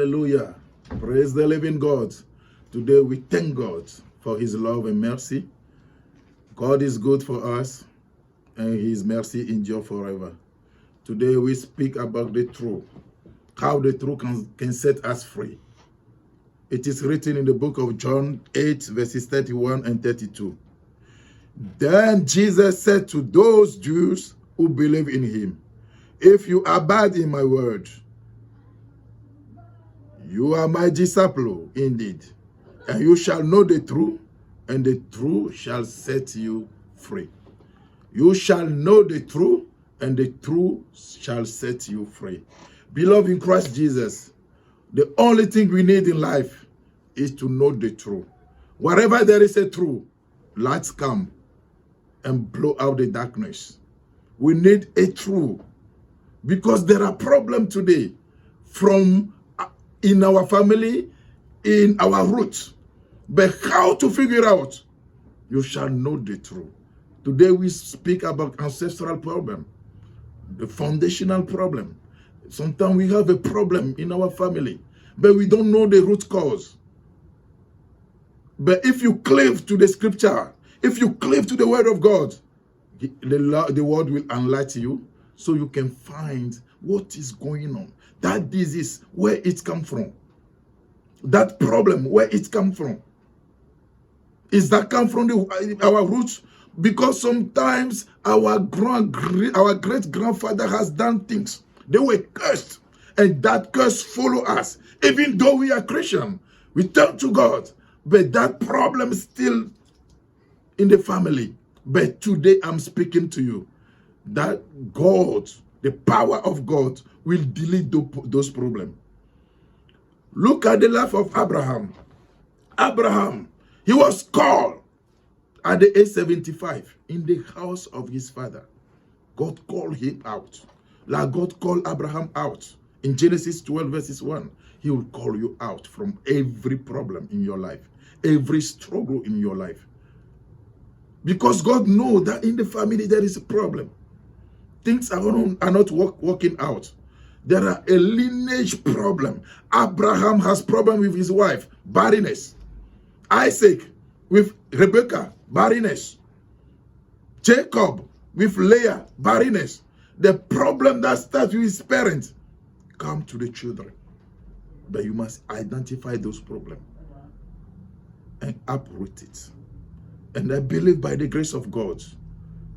Hallelujah. Praise the living God. Today we thank God for his love and mercy. God is good for us and his mercy endure forever. Today we speak about the truth, how the truth can set us free. It is written in the book of John 8, verses 31 and 32. Then Jesus said to those Jews who believe in him, if you abide in my word, you are my disciple indeed, and you shall know the truth, and the truth shall set you free. You shall know the truth, and the truth shall set you free. Beloved in Christ Jesus, the only thing we need in life is to know the truth. Wherever there is a truth, lights come and blow out the darkness. We need a truth because there are problems today from in our family, in our roots. But how to figure out? You shall know the truth. Today we speak about ancestral problem, the foundational problem. Sometimes we have a problem in our family, but we don't know the root cause. But if you cleave to the scripture, if you cleave to the word of God, the word will enlighten you so you can find what is going on. That disease, where it come from. That problem, where it come from. Is that come from our roots? Because sometimes our great-grandfather has done things. They were cursed. And that curse follow us. Even though we are Christian, we turn to God. But that problem is still in the family. But today I'm speaking to you that God, the power of God, will delete those problems. Look at the life of Abraham. Abraham, he was called at the age 75 in the house of his father. God called him out. Like God called Abraham out. In Genesis 12 verses 1, he will call you out from every problem in your life, every struggle in your life. Because God knows that in the family there is a problem. Things are not working out. There are a lineage problem. Abraham has problem with his wife, barrenness. Isaac with Rebekah, barrenness. Jacob with Leah, barrenness. The problem that starts with his parents come to the children. But you must identify those problems and uproot it. And I believe by the grace of God,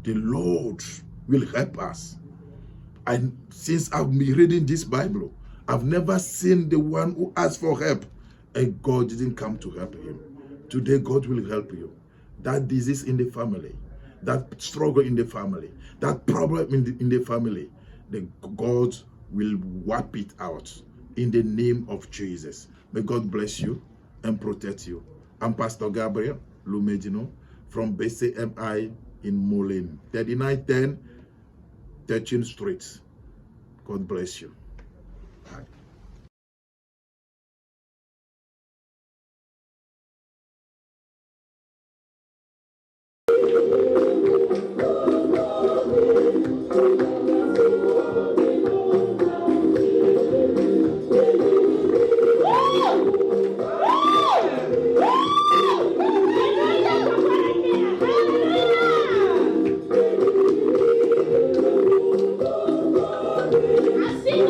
the Lord will help us. And since I've been reading this Bible, I've never seen the one who asked for help and God didn't come to help him. Today, God will help you. That disease in the family, that struggle in the family, that problem in the family, God will wipe it out in the name of Jesus. May God bless you and protect you. I'm Pastor Gabriel Lumedino from BCMI in Moulin, 3910 13th Street. God bless you. Bye. I see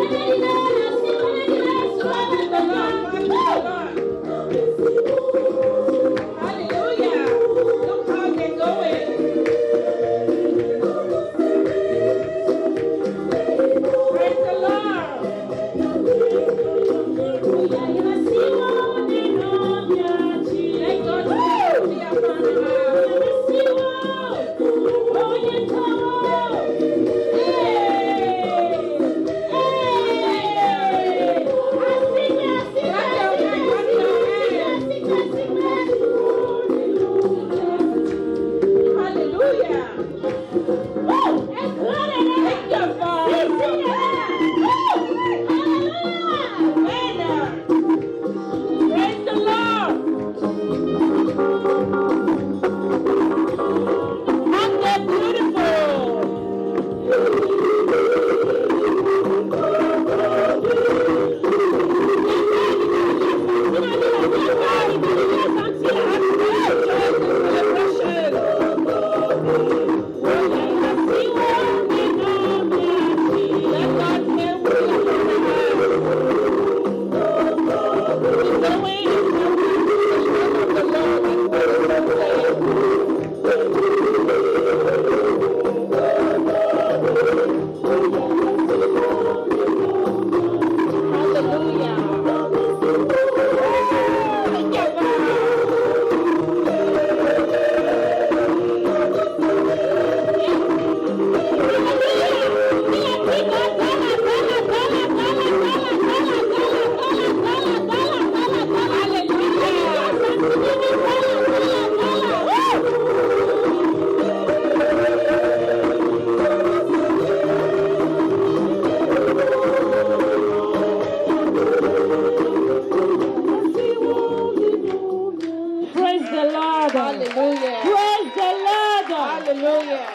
Praise the Lord. Hallelujah. Praise the Lord. Hallelujah.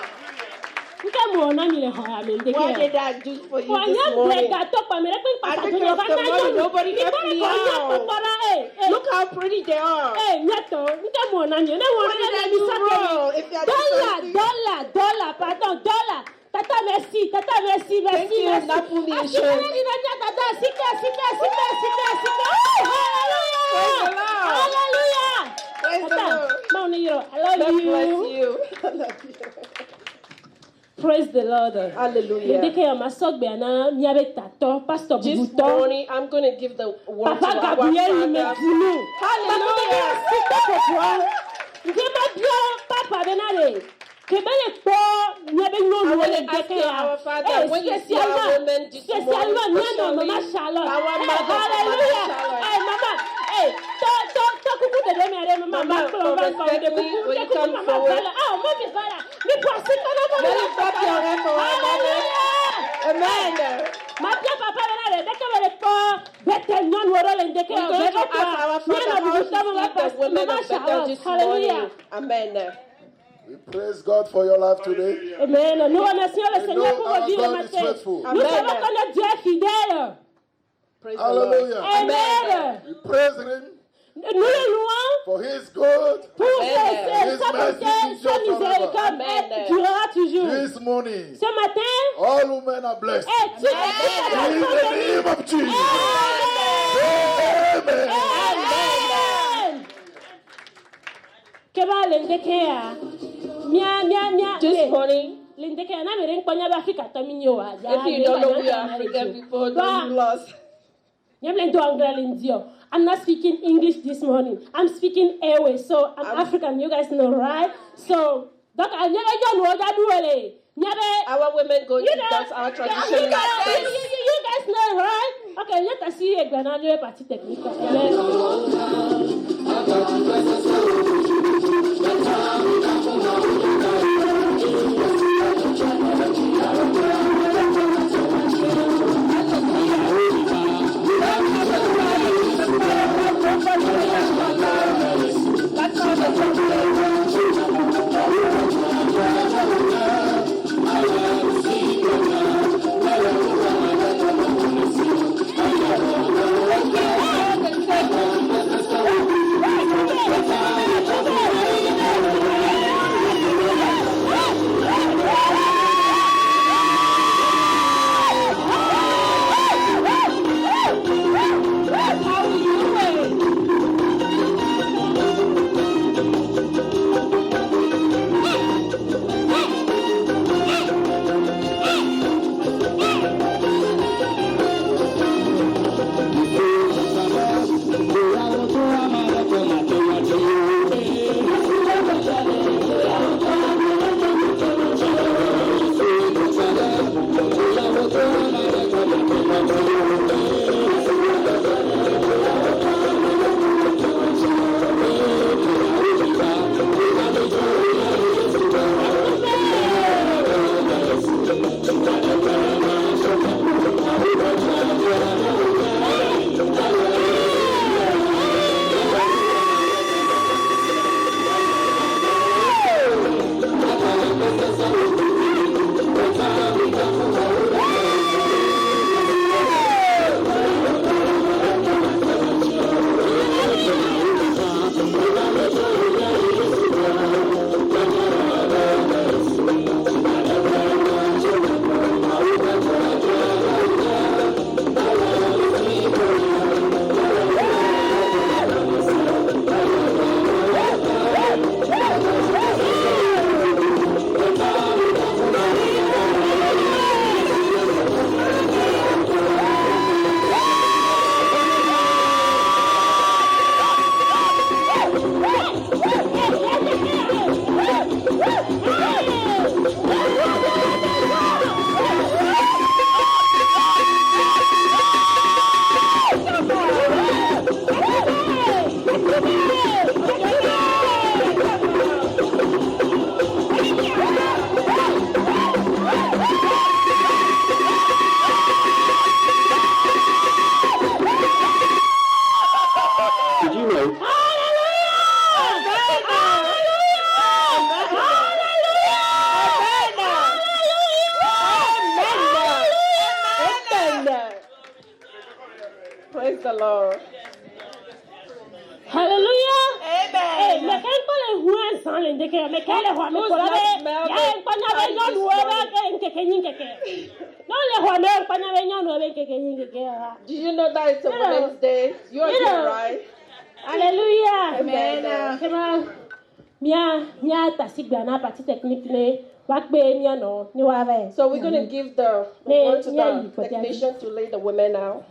What did I do for you this morning? I took off the money. Nobody left me out. Look how pretty they are. What did I do wrong? If I did dollar, pardon, dollar. Tata, merci. Thank you, Napoli Insurance. Hallelujah. Praise the Lord. I love God you. bless you. I love you. Praise the Lord. Hallelujah. This morning, I'm going to give the word to our Father. Hallelujah. I want to ask you, our Father, when you see our women this morning, especially our mothers, Mama, respectfully, will you come forward? Let us clap your hands for our mother. Amen. We're going to ask our Father how to see the women of Bethel this morning. Amen. We praise God for your life today. Amen. Nous remercions le Seigneur pour vos vies le matin. Nous savons que notre Dieu est fidèle. Hallelujah. Amen. We praise Him. Nous le louons for His good. Pour His mercy sa miséricorde durera toujours. This morning, ce matin, all women are blessed. In the name of Jesus. Amen. This morning, if you don't know, we are African people, don't lost. I'm not speaking English this morning. I'm speaking Ewe, so I'm African. You guys know, right? So, our women go to dance our traditional dance. You guys know, right? Okay, let us see a granule party technique. the Lord. Hallelujah. Amen. Me kan ko le hu en san le ndeke me kan le ho me ko la be ya en pa na be no nu ba ke nke nyin keke. No le ho me pa na be no nu be nke nyin keke. Do you know that it's a Women's Day? You are here, right? Hallelujah. Amen. Kema mia ta sigba na partie technique ne wa pe mia no ni wa ba. So we're going to give the word to the technician to lead the women out.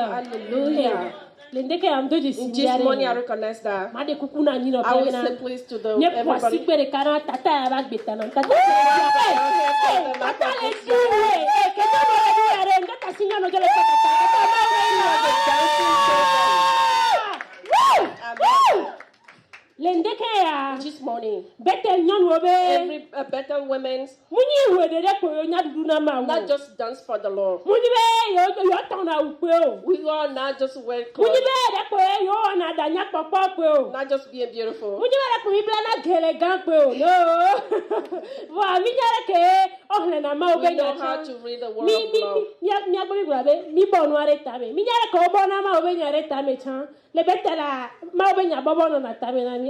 Hallelujah. In this morning, I recognize that. I will say please to the everybody. This morning, every better women's not just dance for the Lord. We are not just wear clothes, not just being beautiful. We know how to read the word of love.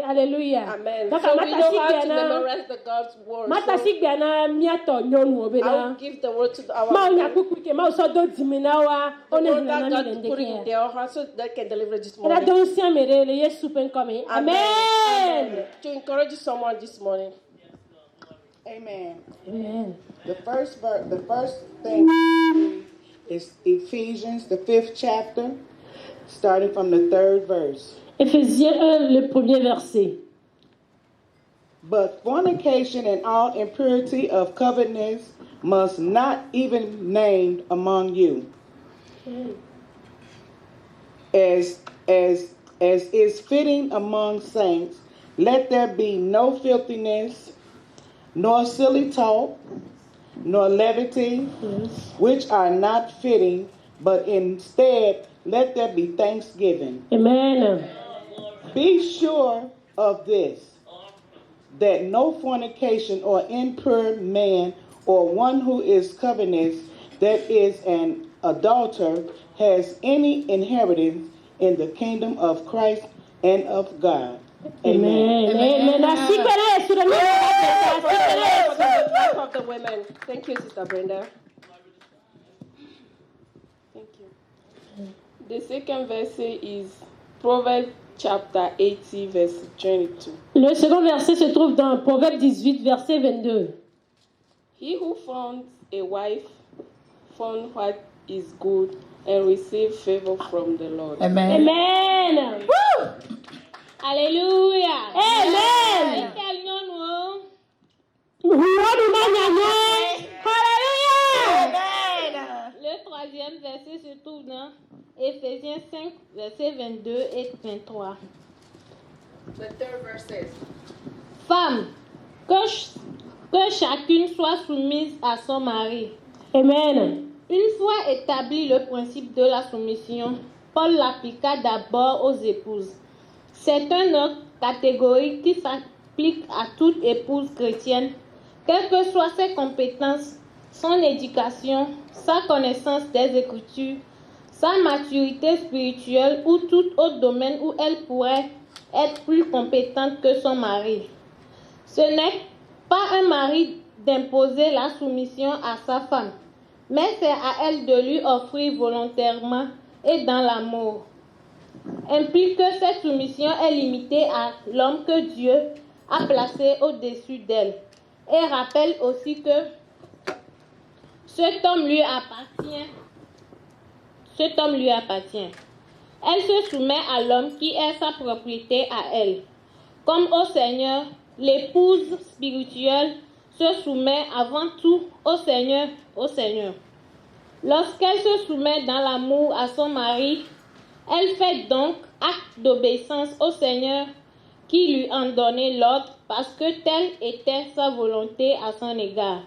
Hallelujah. Amen. So we know how to memorize the God's word. So I will give the word to our women. The word that God put in their heart so they can deliver this morning. Amen. To encourage someone this morning. Amen. Amen. The first thing is Ephesians, the 5th chapter, starting from the 3rd verse. Éphésiens 1, le premier verset. But fornication and all impurity of covetousness must not even named among you, as is fitting among saints. Let there be no filthiness, nor silly talk, nor levity, which are not fitting, but instead let there be thanksgiving. Amen. Be sure of this, that no fornication or impure man or one who is covetous, that is an adulterer, has any inheritance in the kingdom of Christ and of God. Amen. Amen. Merci, Père, sur le life of the women. Thank you, Sister Brenda. Thank you. The second verse is Proverbs chapter 80, verse 22. Le second verset se trouve dans Proverbe 18, verset 22. He who finds a wife finds what is good and receives favor from the Lord. Amen. Amen. Woo! Alléluia. Amen. Le troisième verset se trouve dans Éphésiens 5, versets 22 et 23. The third verse says, Femme, que chacune soit soumise à son mari. Amen. Une fois établi le principe de la soumission, Paul l'appliqua d'abord aux épouses. C'est un ordre catégorique qui s'applique à toute épouse chrétienne, quelles que soient ses compétences, son éducation, sa connaissance des Écritures, sa maturité spirituelle ou tout autre domaine où elle pourrait être plus compétente que son mari. Ce n'est pas un mari d'imposer la soumission à sa femme, mais c'est à elle de lui offrir volontairement et dans l'amour. Implique que cette soumission est limitée à l'homme que Dieu a placé au-dessus d'elle. Et rappelle aussi que cet homme lui appartient. Elle se soumet à l'homme qui est sa propriété à elle. Comme au Seigneur, l'épouse spirituelle se soumet avant tout au Seigneur. Lorsqu'elle se soumet dans l'amour à son mari, elle fait donc acte d'obéissance au Seigneur qui lui en donnait l'ordre parce que telle était sa volonté à son égard.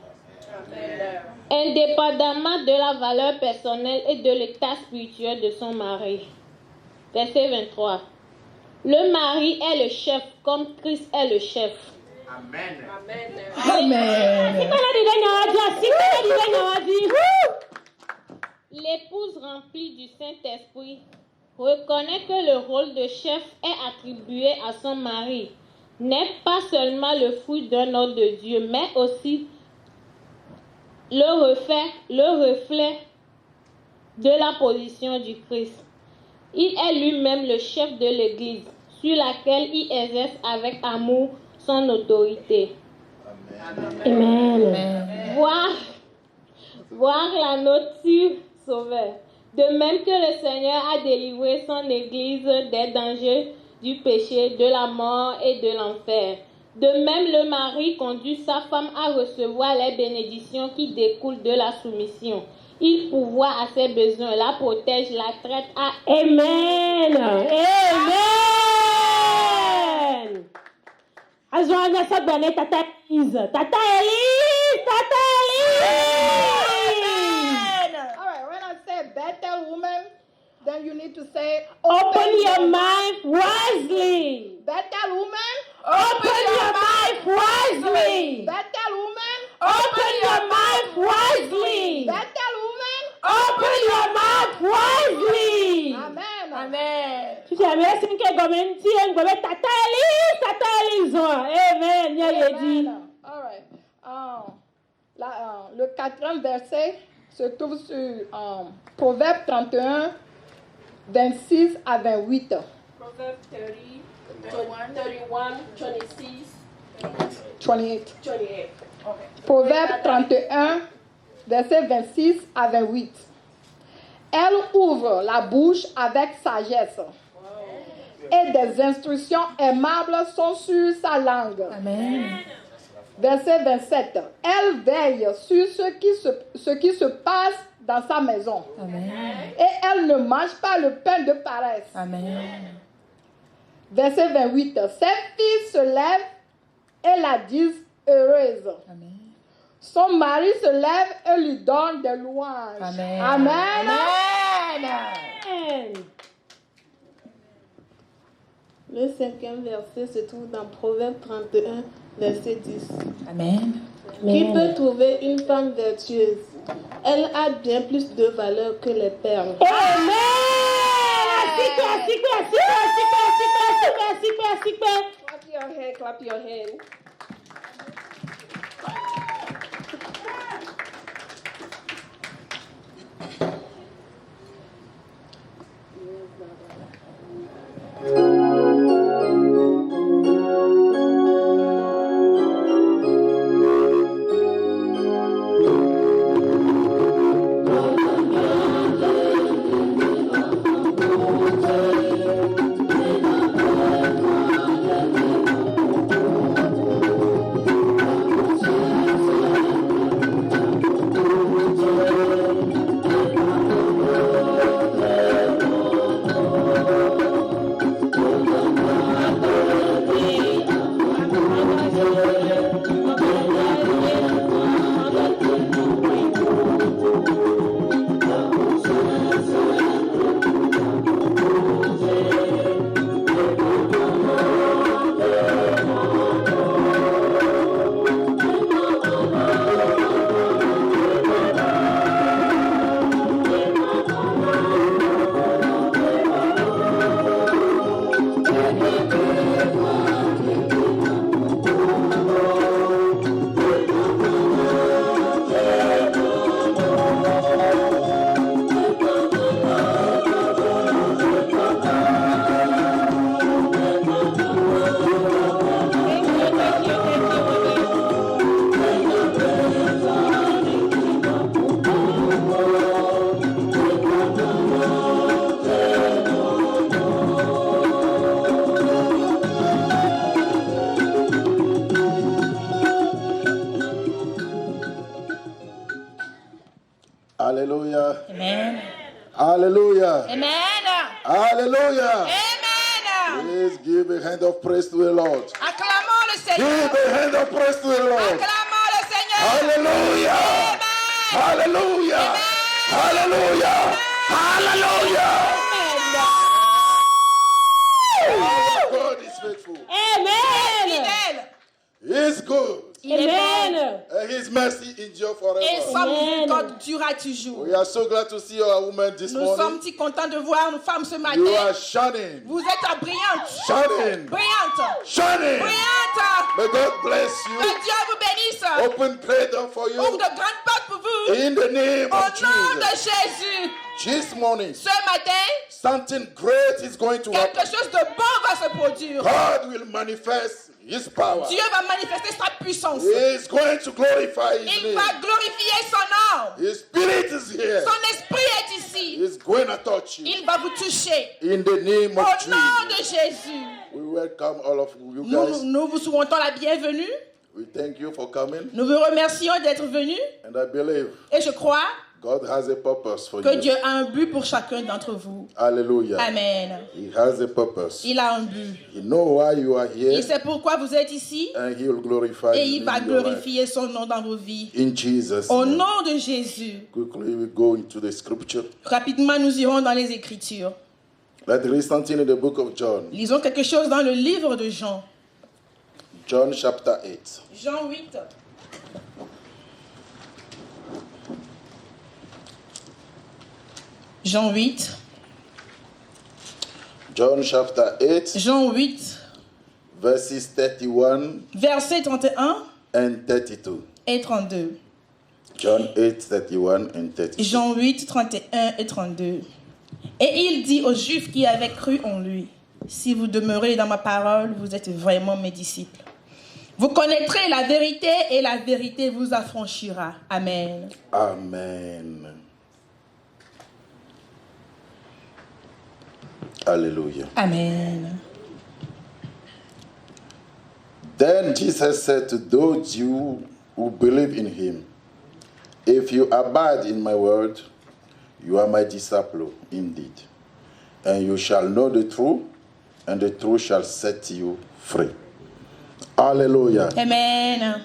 Amen. Indépendamment de la valeur personnelle et de l'état spirituel de son mari. Verset 23. Le mari est le chef comme Christ est le chef. Amen. Amen. L'épouse remplie du Saint-Esprit reconnaît que le rôle de chef est attribué à son mari n'est pas seulement le fruit d'un ordre de Dieu, mais aussi le reflet de la position du Christ. Il est lui-même le chef de l'Église, sur laquelle il exerce avec amour son autorité. Amen. Voir la nature sauveur. De même que le Seigneur a délivré son Église des dangers du péché, de la mort et de l'enfer. De même, le mari conduit sa femme à recevoir les bénédictions qui découlent de la soumission. Il pourvoit à ses besoins, la protège, la traite à... Amen. Amen. Azoana sabane Tata Elise. Tata Elise. All right, when I say Bethel woman, then you need to say Open your mouth wisely. Bethel woman. Open your mouth wisely. Bethel woman. Open your mouth wisely. Bethel woman. Open your mouth wisely. Amen. Amen. Tu sais, mais c'est que gomen ti en gomen Tata Elise. Amen. Ya dit. All right. Le quatrième verset se trouve sur Proverbe 31, 26 à 28. Proverbs 30, 31, 26, 28. 28. Okay. Proverbe 31, verset 26 à 28. Elle ouvre la bouche avec sagesse. Et des instructions aimables sont sur sa langue. Amen. Verset 27. Elle veille sur ce qui se passe dans sa maison. Amen. Et elle ne mange pas le pain de paresse. Amen. Verset 28. Ses filles se lèvent et la disent heureuse. Amen. Son mari se lève et lui donne des louanges. Amen. Amen. Amen. Le cinquième verset se trouve dans Proverbe 31, verset 10. Amen. Qui peut trouver une femme vertueuse? Elle a bien plus de valeur que les perles. Amen. Clap your hand, clap your hand. Hallelujah. Amen. Hallelujah. Amen. Hallelujah. Amen. Please give a hand of praise to the Lord. Acclamons le Seigneur. Give a hand of praise to the Lord. Acclamons le Seigneur. Hallelujah. Amen. Hallelujah. Amen. Hallelujah. Hallelujah. God is faithful. Amen. Fidèle. He is good. Il est bon. Amen. And his mercy endure Et forever. sa Amen. miséricorde durera toujours. We are so glad to see our woman this Nous sommes morning. si contents de voir nos femmes ce You matin. are shining. Vous êtes brillantes. Shining. Brillantes. Shining. Brillantes. May God bless Que you. Dieu vous bénisse. Open great door for Ouvre you. de grandes portes pour vous. In the name Au of nom de Jesus. Jésus. This morning, Ce matin, something great is going to quelque happen. chose de bon va se produire. God will manifest his power. Dieu va manifester sa puissance. He is going to glorify his Il name. va glorifier son nom. His spirit is here. Son esprit est ici. He's going to touch you. Il va vous toucher. In the name Au of nom de Jesus. Jésus. We welcome all of you Nous, guys. nous vous souhaitons la bienvenue. We thank you for coming. Nous vous remercions d'être venus. And I believe Et je crois God has a purpose for que you. Dieu a un but pour chacun d'entre vous. Hallelujah. Amen. He has a purpose. Il a un but. He knows why you are Il here. sait pourquoi vous êtes ici. And he will glorify Et his il name va in your life. glorifier son nom dans vos vies. In Jesus' Au name. nom de Jésus. Quickly we go into the scripture. Rapidement, nous irons dans les Écritures. Let's read something in the book of John. Lisons quelque chose dans le livre de Jean. John chapter 8. Jean 8. Jean 8. John chapter 8, Jean 8, verses 31 versets 31 and 32. et 32. John 8, 31 and 32. Jean 8, 31 et 32. Et il dit aux Juifs qui avaient cru en lui, si vous demeurez dans ma parole, vous êtes vraiment mes disciples. Vous connaîtrez la vérité et la vérité vous affranchira. Amen. Amen. Hallelujah. Amen. Then Jesus said to those Jews who believe in him, if you abide in my word, you are my disciple indeed. And you shall know the truth, and the truth shall set you free. Hallelujah. Amen.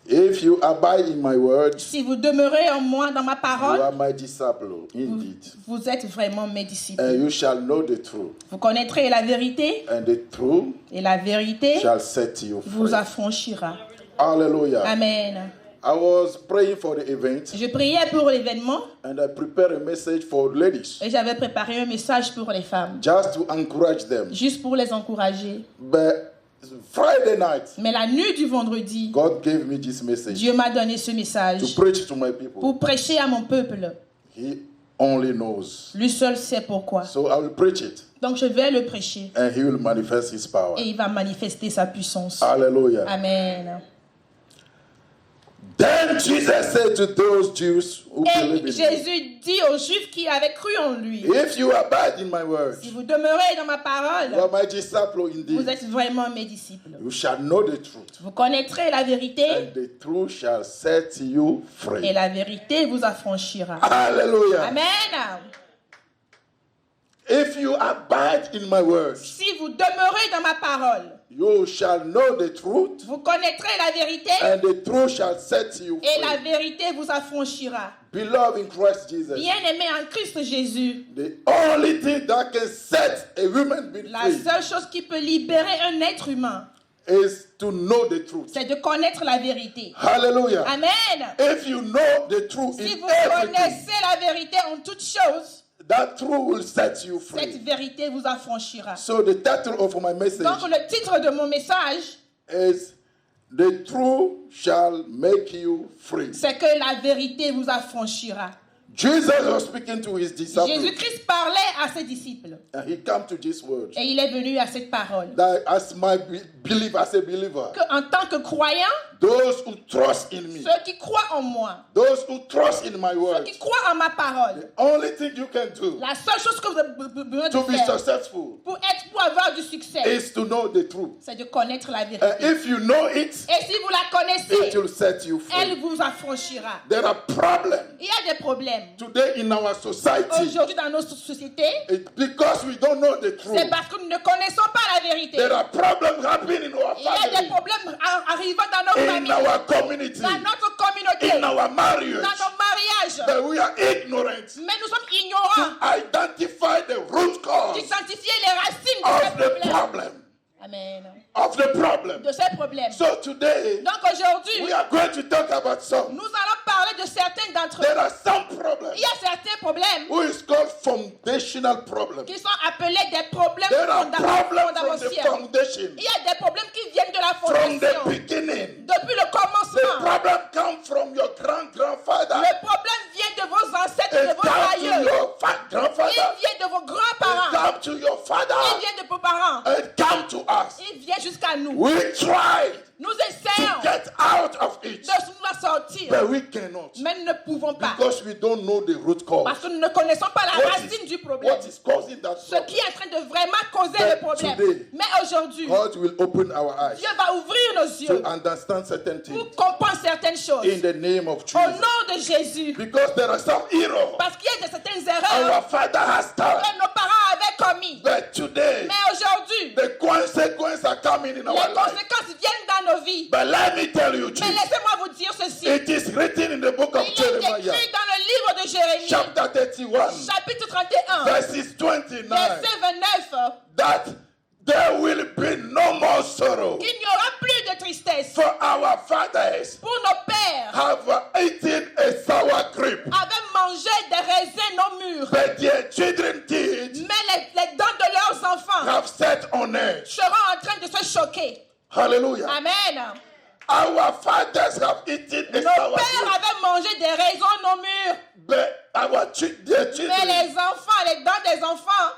If you abide in my word, Si vous demeurez en moi, dans ma you parole, are my disciple indeed. vous êtes vraiment mes disciples. And you shall know the truth, Vous connaîtrez la vérité and the truth et la vérité shall set you free. vous affranchira. Hallelujah. Amen. I was praying for the event. Je priais pour l'événement. And I prepared a message for ladies. Et j'avais préparé un message pour les femmes. Just to encourage them. Juste pour les encourager. But Friday night, mais la nuit du vendredi, God gave me this message. Dieu m'a donné ce message. To preach to my people. Pour prêcher à mon peuple. He only knows. Lui seul sait pourquoi. So I will preach it. Donc je vais le prêcher. And he will manifest his power. Et il va manifester sa puissance. Hallelujah. Amen. Then Jesus said to those Jews who believe in Jésus dit aux Juifs qui avaient cru en lui. If you abide in my word, si vous demeurez dans ma parole, you are my disciple indeed. Vous êtes vraiment mes disciples. You shall know the truth. Vous connaîtrez la vérité. And the truth shall set you free. Et la vérité vous affranchira. Hallelujah. Amen. If you abide in my word, si vous demeurez dans ma parole, you shall know the truth. Vous connaîtrez la vérité. And the truth shall set you free. Et la vérité vous affranchira. Beloved in Christ Jesus. Bien-aimé en Christ Jésus. The only thing that can set a human being free. La seule chose qui peut libérer un être humain. Is to know the truth. C'est de connaître la vérité. Hallelujah. Amen. If you know the truth si in vous everything, connaissez la vérité en toutes choses, that truth will set you free. Cette vérité vous affranchira. So the title of my message. Donc le titre de mon message is The Truth Shall Make You Free. C'est que la vérité vous affranchira. Jesus was speaking to his disciples. Jésus-Christ parlait à ses disciples. And he came to this word. Et il est venu à cette parole. That as my believer, as a believer. Que en tant que croyant, those who trust in me. Ceux qui croient en moi. Those who trust in my word. Ceux qui croient en ma parole. The only thing you can do. La seule chose que vous avez besoin de to faire. Be successful. Pour avoir du succès. Is to know the truth. C'est de connaître la vérité. If you know it. Et si vous la connaissez. It will set you free. Elle vous affranchira. There are problems. Il y a des problèmes. Today in our society. Aujourd'hui dans nos sociétés. Because we don't know the truth. C'est parce que nous ne connaissons pas la vérité. There are problems happening in our family. Il y a des problèmes arrivant dans nos familles. In our community. Dans notre communauté. In our marriage. Dans nos mariages. That we are ignorant. Mais nous sommes ignorants. To identify the root cause. D'identifier les racines de ces problèmes. Amen. Of the problem. De ces problèmes. So today, donc aujourd'hui, we are going to talk about some. Nous allons parler de certains d'entre eux. There are some problems. Il y a certains problèmes. Who is called foundational problems. Qui sont appelés des problèmes fondamentaux. Il y a des problèmes qui viennent de la fondation. From the beginning. Depuis le commencement. The problem comes from your grandfather. Le problème vient de vos ancêtres, de vos aïeux. Il vient de vos grands-parents. It comes to your father. Il vient de vos parents. It comes to us. Il vient jusqu'à nous. We tried. Nous essayons to get out of it. De nous sortir. But we cannot. Mais nous ne pouvons pas. Because we don't know the root cause. Parce que nous ne connaissons pas la racine du problème. What is causing that Ce qui est en train de vraiment causer le problème. Today, mais aujourd'hui, God will open our eyes. Dieu va ouvrir nos yeux. To understand certain things. Pour comprendre certaines choses. In the name of Jesus. Au nom de Jésus. Because there are some errors. Parce qu'il y a certaines erreurs. Our father has done. Que nos parents avaient commis. But today, mais aujourd'hui, the consequences are coming in our life. Les conséquences viennent dans nos vies. But let me tell you mais laissez-moi vous dire ceci. It is written in the book of Jeremiah. Il est écrit dans le livre de Jérémie. Chapter 31. Chapitre 31. Verses 29. Verset 29. That there will be no more sorrow. Qu'il n'y aura plus de tristesse. For our fathers. Pour nos pères. Have eaten a sour grape. Avaient mangé des raisins non mûrs. But their children did. Mais les dents de leurs enfants. Have set on edge. Seront en train de se choquer. Hallelujah. Amen. Our fathers have eaten a sour grape. Nos pères avaient mangé des raisins non mûrs. But their children. Mais les enfants, les dents des enfants.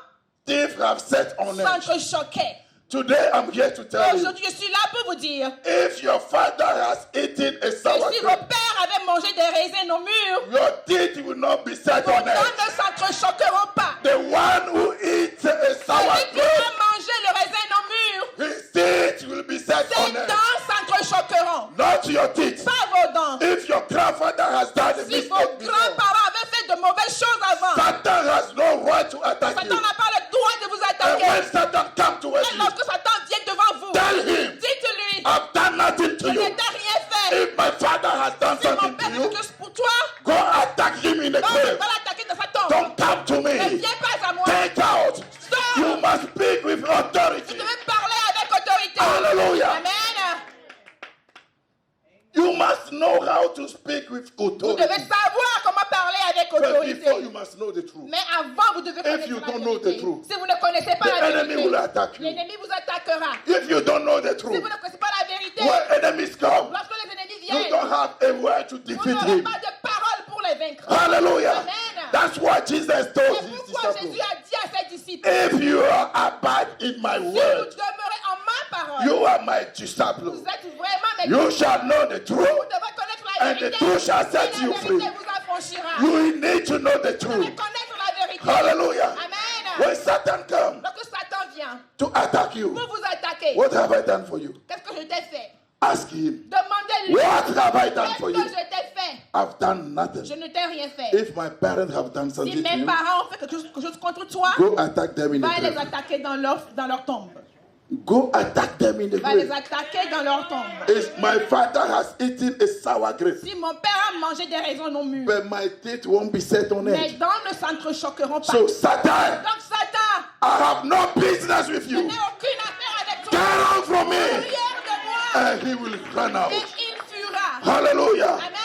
Have set on edge. S'entrechoquaient. Today I'm here to tell you. Aujourd'hui, je suis là pour vous dire. If your father has eaten a sour grape. Si vos pères avaient mangé des raisins non mûrs. Your teeth will not be set on edge. Vos dents ne s'entrechoqueront pas. The one who eats a sour grape. Celui qui a mangé le raisin non mûr. His teeth will be set on edge. Ses dents s'entrechoqueront. Not your teeth. Pas vos dents. If your grandfather has done a mistake before. Si vos grands-parents avaient fait de mauvaises choses avant. Satan has no right to attack you. Satan n'a pas le droit de vous attaquer. And when Satan comes towards you. Et lorsque Satan vient devant vous. Tell him. Dites-lui. I've done nothing to you. Je n'ai rien fait. If my father has done something to you. Pour toi. Go attack him in the grave. Don't come to me. Ne viens pas à moi. Take out. Stop. You must speak with authority. Tu devais parler avec autorité. Hallelujah. Amen. You must must know how to speak with Vous authority. devez savoir comment parler avec But autorité. before you must know the truth. Mais avant, vous devez connaître you la don't know the vérité. truth, Si vous ne connaissez pas the la enemy will vérité, attack you. l'ennemi vous attaquera. If you don't know the Si truth, vous ne connaissez pas la vérité, when enemies come, lorsque les ennemis you viennent, don't have a word to vous defeat n'aurez him. pas de parole pour les vaincre. Hallelujah. Amen. That's what Jesus told C'est his pourquoi disciples. Jésus a dit à ses disciples, If you are abide in my si vous word, demeurez en ma parole, you are my disciple. vous êtes vraiment mes You disciples. shall know the Vous truth, devez connaître la and the vérité, truth shall et set la you vérité free. vous affranchira. You need to know the Vous devez truth. connaître la vérité. Hallelujah. Amen. When Satan comes Lorsque Satan vient to attack you, pour vous attaquer, what have I done for you? qu'est-ce que je t'ai fait? Ask him. Demandez-lui. What have I done Qu'est-ce for que you? je t'ai fait? I've done Je nothing. ne t'ai rien fait. If my parents have done Si something to mes you, parents ont fait quelque chose contre toi, go attack them in the va les grave. attaquer dans leur tombe. Go attack them in the Va les grave. attaquer dans leur tombe. If my father has eaten a sour grape, Si mon père a mangé des raisins non mûres, but my teeth won't be set on mes it. dents ne s'entrechoqueront pas. So Satan, Donc Satan, I have no business with je you. n'ai aucune affaire avec toi. Get out from me, Arrière de moi. and he will run Et out. il fuira. Hallelujah. Amen.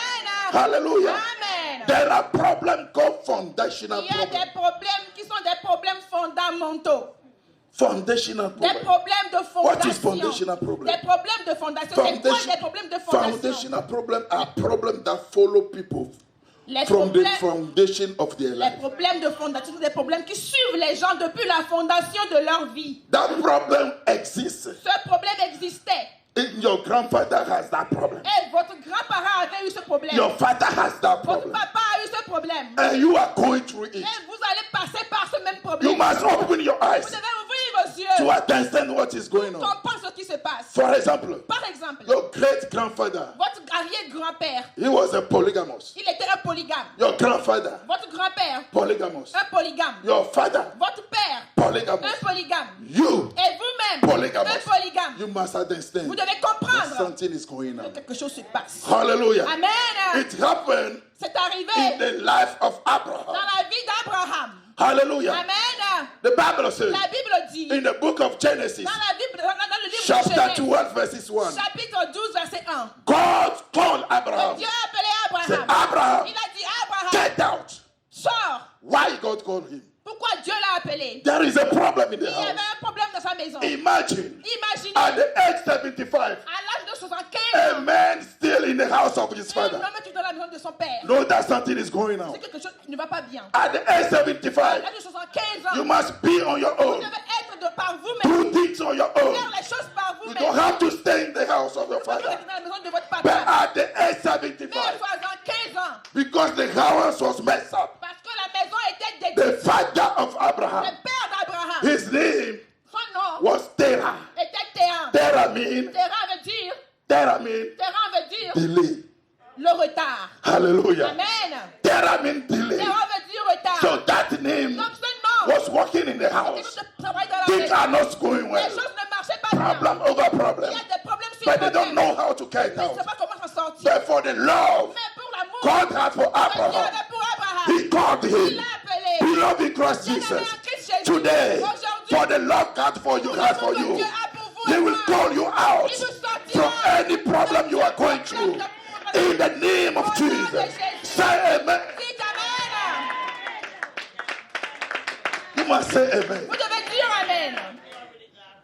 Hallelujah. Amen. There are problems called foundational Il y a problems. des problèmes qui sont des problèmes fondamentaux. Foundational Des problems. problèmes de fondation. What is foundational problem? Des problèmes de fondation. C'est quoi Foundation- des problèmes de fondation? Foundational problems are problems that follow people Les from the problèmes, foundation of their les life. problèmes de fondation sont des problèmes qui suivent les gens depuis la fondation de leur vie. That problem exists. Ce problème existait. Your grandfather has that problem. Et votre grand-parent avait eu ce problème. Your father has that Votre problem. papa a eu ce problème. And you are going through it. Et vous allez passer par ce même problème. You must open your eyes Vous devez ouvrir vos yeux to understand what is going pour on. comprendre ce qui se passe. For example, Par exemple, your great grandfather, votre arrière-grand-père, he was a polygamous. il était un polygame. Your grandfather, Votre grand-père, polygamous. un polygame. Your father, Votre père, polygamous. un polygame. You, Et vous-même, polygamous. un polygame. You must understand Vous devez that comprendre something is going que on. quelque chose se passe. Hallelujah. Amen. It happened C'est in arrivé the life of dans Abraham. la vie d'Abraham. Hallelujah. Amen. The Bible says La Bible dit, in the book of Genesis, dans le livre de chapter Genèse, 12, verses 1, chapitre 12, verset 1, God told Abraham, Dieu a appelé say, Abraham. Abraham, Il a dit, Abraham, get out. sors. Why God called him? Pourquoi Dieu l'a appelé? There is a problem in Il the y avait house. un problème dans sa maison. Imagine Imaginez, at the age 75, à l'âge de 75 a ans, man still in the house of his un father. homme qui est dans la maison de son père. Know that something is going on. C'est quelque chose qui ne va pas bien. At the age À 75, l'âge de 75 ans, you must be on your vous own. devez être de par vous-même. Do things on your own. Faire les choses par You vous-même. don't have to stay in the house of your Vous devez father. être dans la maison de votre But papa. at the age Mais 75, pendant 15 ans, because the house was messed up, parce que la maison était the détruite, father of le Abraham, père d'Abraham, his name son nom was Terah. était Théan. Terah mean Terrain veut dire delay. le retard. Hallelujah. Amen. Terah mean delay. Terrain veut dire retard. So that name Donc ce nom, was working in the quelque house. chose de travail dans la Things maison. are not going Les well. choses ne marchaient pas bien. Problem over problem. Il y a des problèmes sur But they les don't problèmes. know how to get Ils ne out. savent pas comment s'en sortir. But for the love Mais pour l'amour God had for que Dieu Abraham, avait pour Abraham, he called il him. l'a appelé. Beloved in Christ Bien-aimé Jesus, en Christ Jésus. today, Aujourd'hui, for the love God for you has for l'amour que you, Dieu a pour vous he et will moi, call you out il vous sortira from any problem you are going through. In the name of Jesus. Say amen. Dites Amen. You must say amen. Vous devez dire Amen.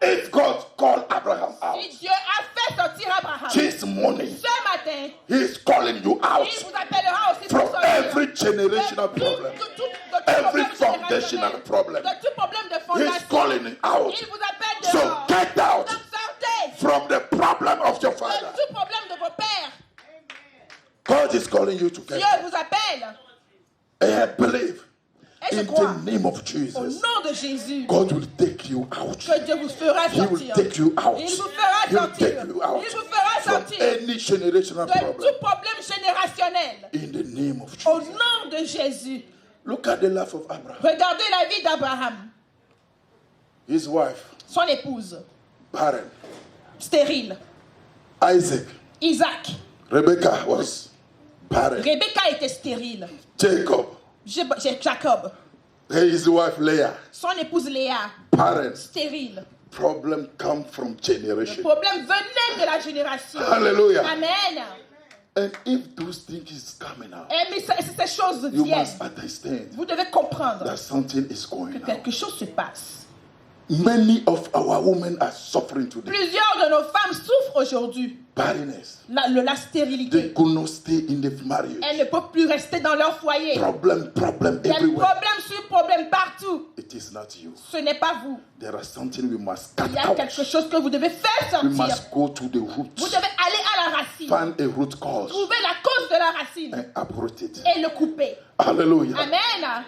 If God called Abraham out Si Dieu a fait sortir Abraham, this morning, ce matin, he's calling you out il vous appellera aussi pour from sortir every generational problem, de tout every problème foundational générationnel, problem. de tout problème de He's fondation. calling you out. Il vous appelle So dehors. get out Donc sortez from the problem of your de father. tout problème de vos pères. God is calling you to get Dieu out. vous appelle. And I believe Et je in crois, the name of au Jesus, nom de Jésus, God will take you out. que Dieu vous fera He will sortir. take you out. Il vous fera He will sortir. take you out Il vous fera from sortir any generational de problem. tout problème générationnel. In the name of Au Jesus. nom de Jésus. Look at the life of Abraham. Regardez la vie d'Abraham, His wife, son épouse, barren. stérile. Isaac, Isaac. Rebecca was barren. Rebecca était stérile. Jacob, Jacob. his wife Leah, Son épouse Léa, barren. stérile. Problem come from Le generation. problème venait de la génération. Hallelujah. Amen. And if those things is coming out, Et mais si ces choses you viennent, must understand vous devez comprendre that something is que going on. quelque chose se passe. Many of our women are suffering today. Plusieurs de nos femmes souffrent aujourd'hui Barrenness. la They stérilité. could not stay in the marriage. Elles ne peuvent plus rester dans leur foyer. Problem Il y a everywhere. problème sur problème partout. It is not you. Ce n'est pas vous. There is something we must cut Il y a out. quelque chose que vous devez faire We sortir. must go to the Vous root. devez aller à la racine. Find a root cause Trouver la cause de la racine and uproot it. et le couper. Hallelujah. Amen.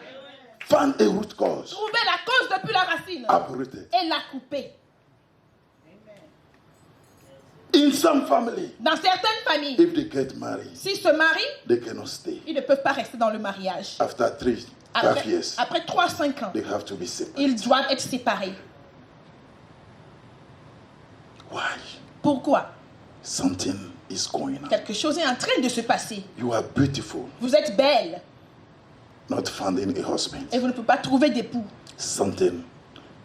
Find a root cause. Trouver la cause depuis la racine Uproot it. et la couper. In some family, Dans certaines familles, if they get married, s'ils se marient, they cannot stay. ils ne peuvent pas rester dans le mariage. After 5 years, Après 3-5 ans, they have to be separated. ils doivent être séparés. Why? Pourquoi? Something is going on. Quelque chose est en train de se passer. You are beautiful, Vous êtes belle not finding a husband. et vous ne pouvez pas trouver d'époux. Something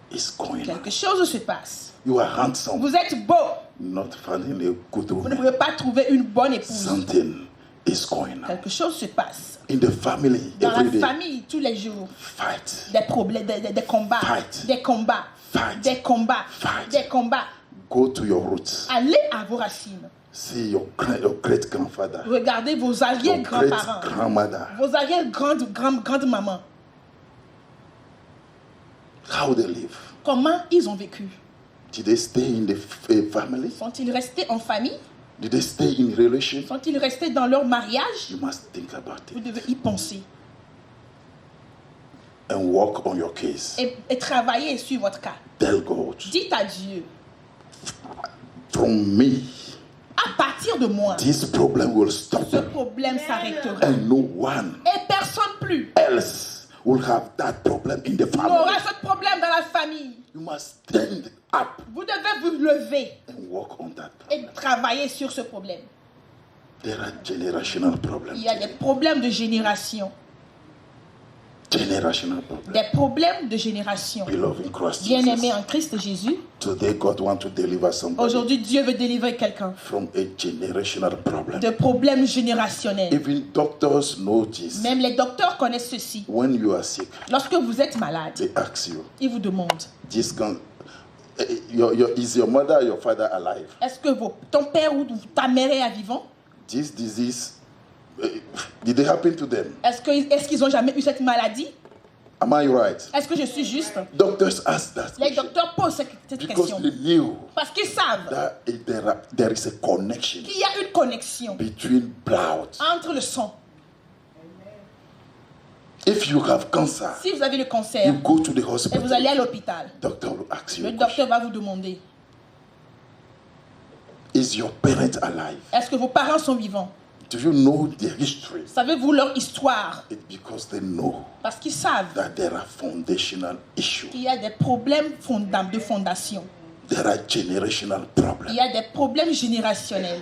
is going on. Quelque chose se passe. You are handsome, Vous êtes beau, not finding a good vous ne woman. pouvez pas trouver une bonne épouse. Something is going on. Quelque chose se passe. In the family, Dans every la day, famille, tous les jours, fight. des problèmes, des combats, Fight. des combats, Fight. des combats, Fight. des combats. Go to your roots. Allez à vos racines. See your great grandfather, Regardez vos your arrière-grands-parents, great grandmother, vos arrière-grand-mamans. how they live. Comment ils ont vécu? Did they stay in the family? Sont-ils restés en famille? Did they stay in relation? Sont-ils restés dans leur mariage? You must think about Vous it devez y penser and work on your case. et travailler sur votre cas. Tell God, Dites à Dieu, from me, à partir de moi, this problem will stop ce problème s'arrêtera. and no one Et personne plus else will have that problem in the n'aura family. ce problème dans la famille. You must stand up Vous devez vous lever and work on that et problem. travailler sur ce problème. There are generational Il problems. y a des problèmes de génération. Generational problems. Des problèmes de génération. Beloved in Christ Bien-aimés Jesus. en Christ Jésus, Today God wants to deliver somebody aujourd'hui Dieu veut délivrer quelqu'un from a generational problem. de problèmes générationnels. Even doctors know this. Même les docteurs connaissent ceci. When you are sick, Lorsque vous êtes malade, they ask you, ils vous demandent, is your mother or your father alive? est-ce que ton père ou ta mère est vivant? This disease, did it happen to them? Est-ce qu'ils ont jamais eu cette maladie? Am I right? Est-ce que je suis juste? Doctors ask that Les question docteurs posent cette because question they knew parce qu'ils savent that there is a connection qu'il y a une connexion between blood. entre le sang. If you have cancer, Si vous avez le cancer you go to the et vous hospital. allez à l'hôpital, Doctor will ask you le a docteur question. va vous demander, Is your parent alive? est-ce que vos parents sont vivants? Do you know their history? Savez-vous leur histoire? It's because they know Parce qu'ils savent that there are foundational issues. qu'il y a des problèmes de fondation. There are generational Il problems. y a des problèmes générationnels.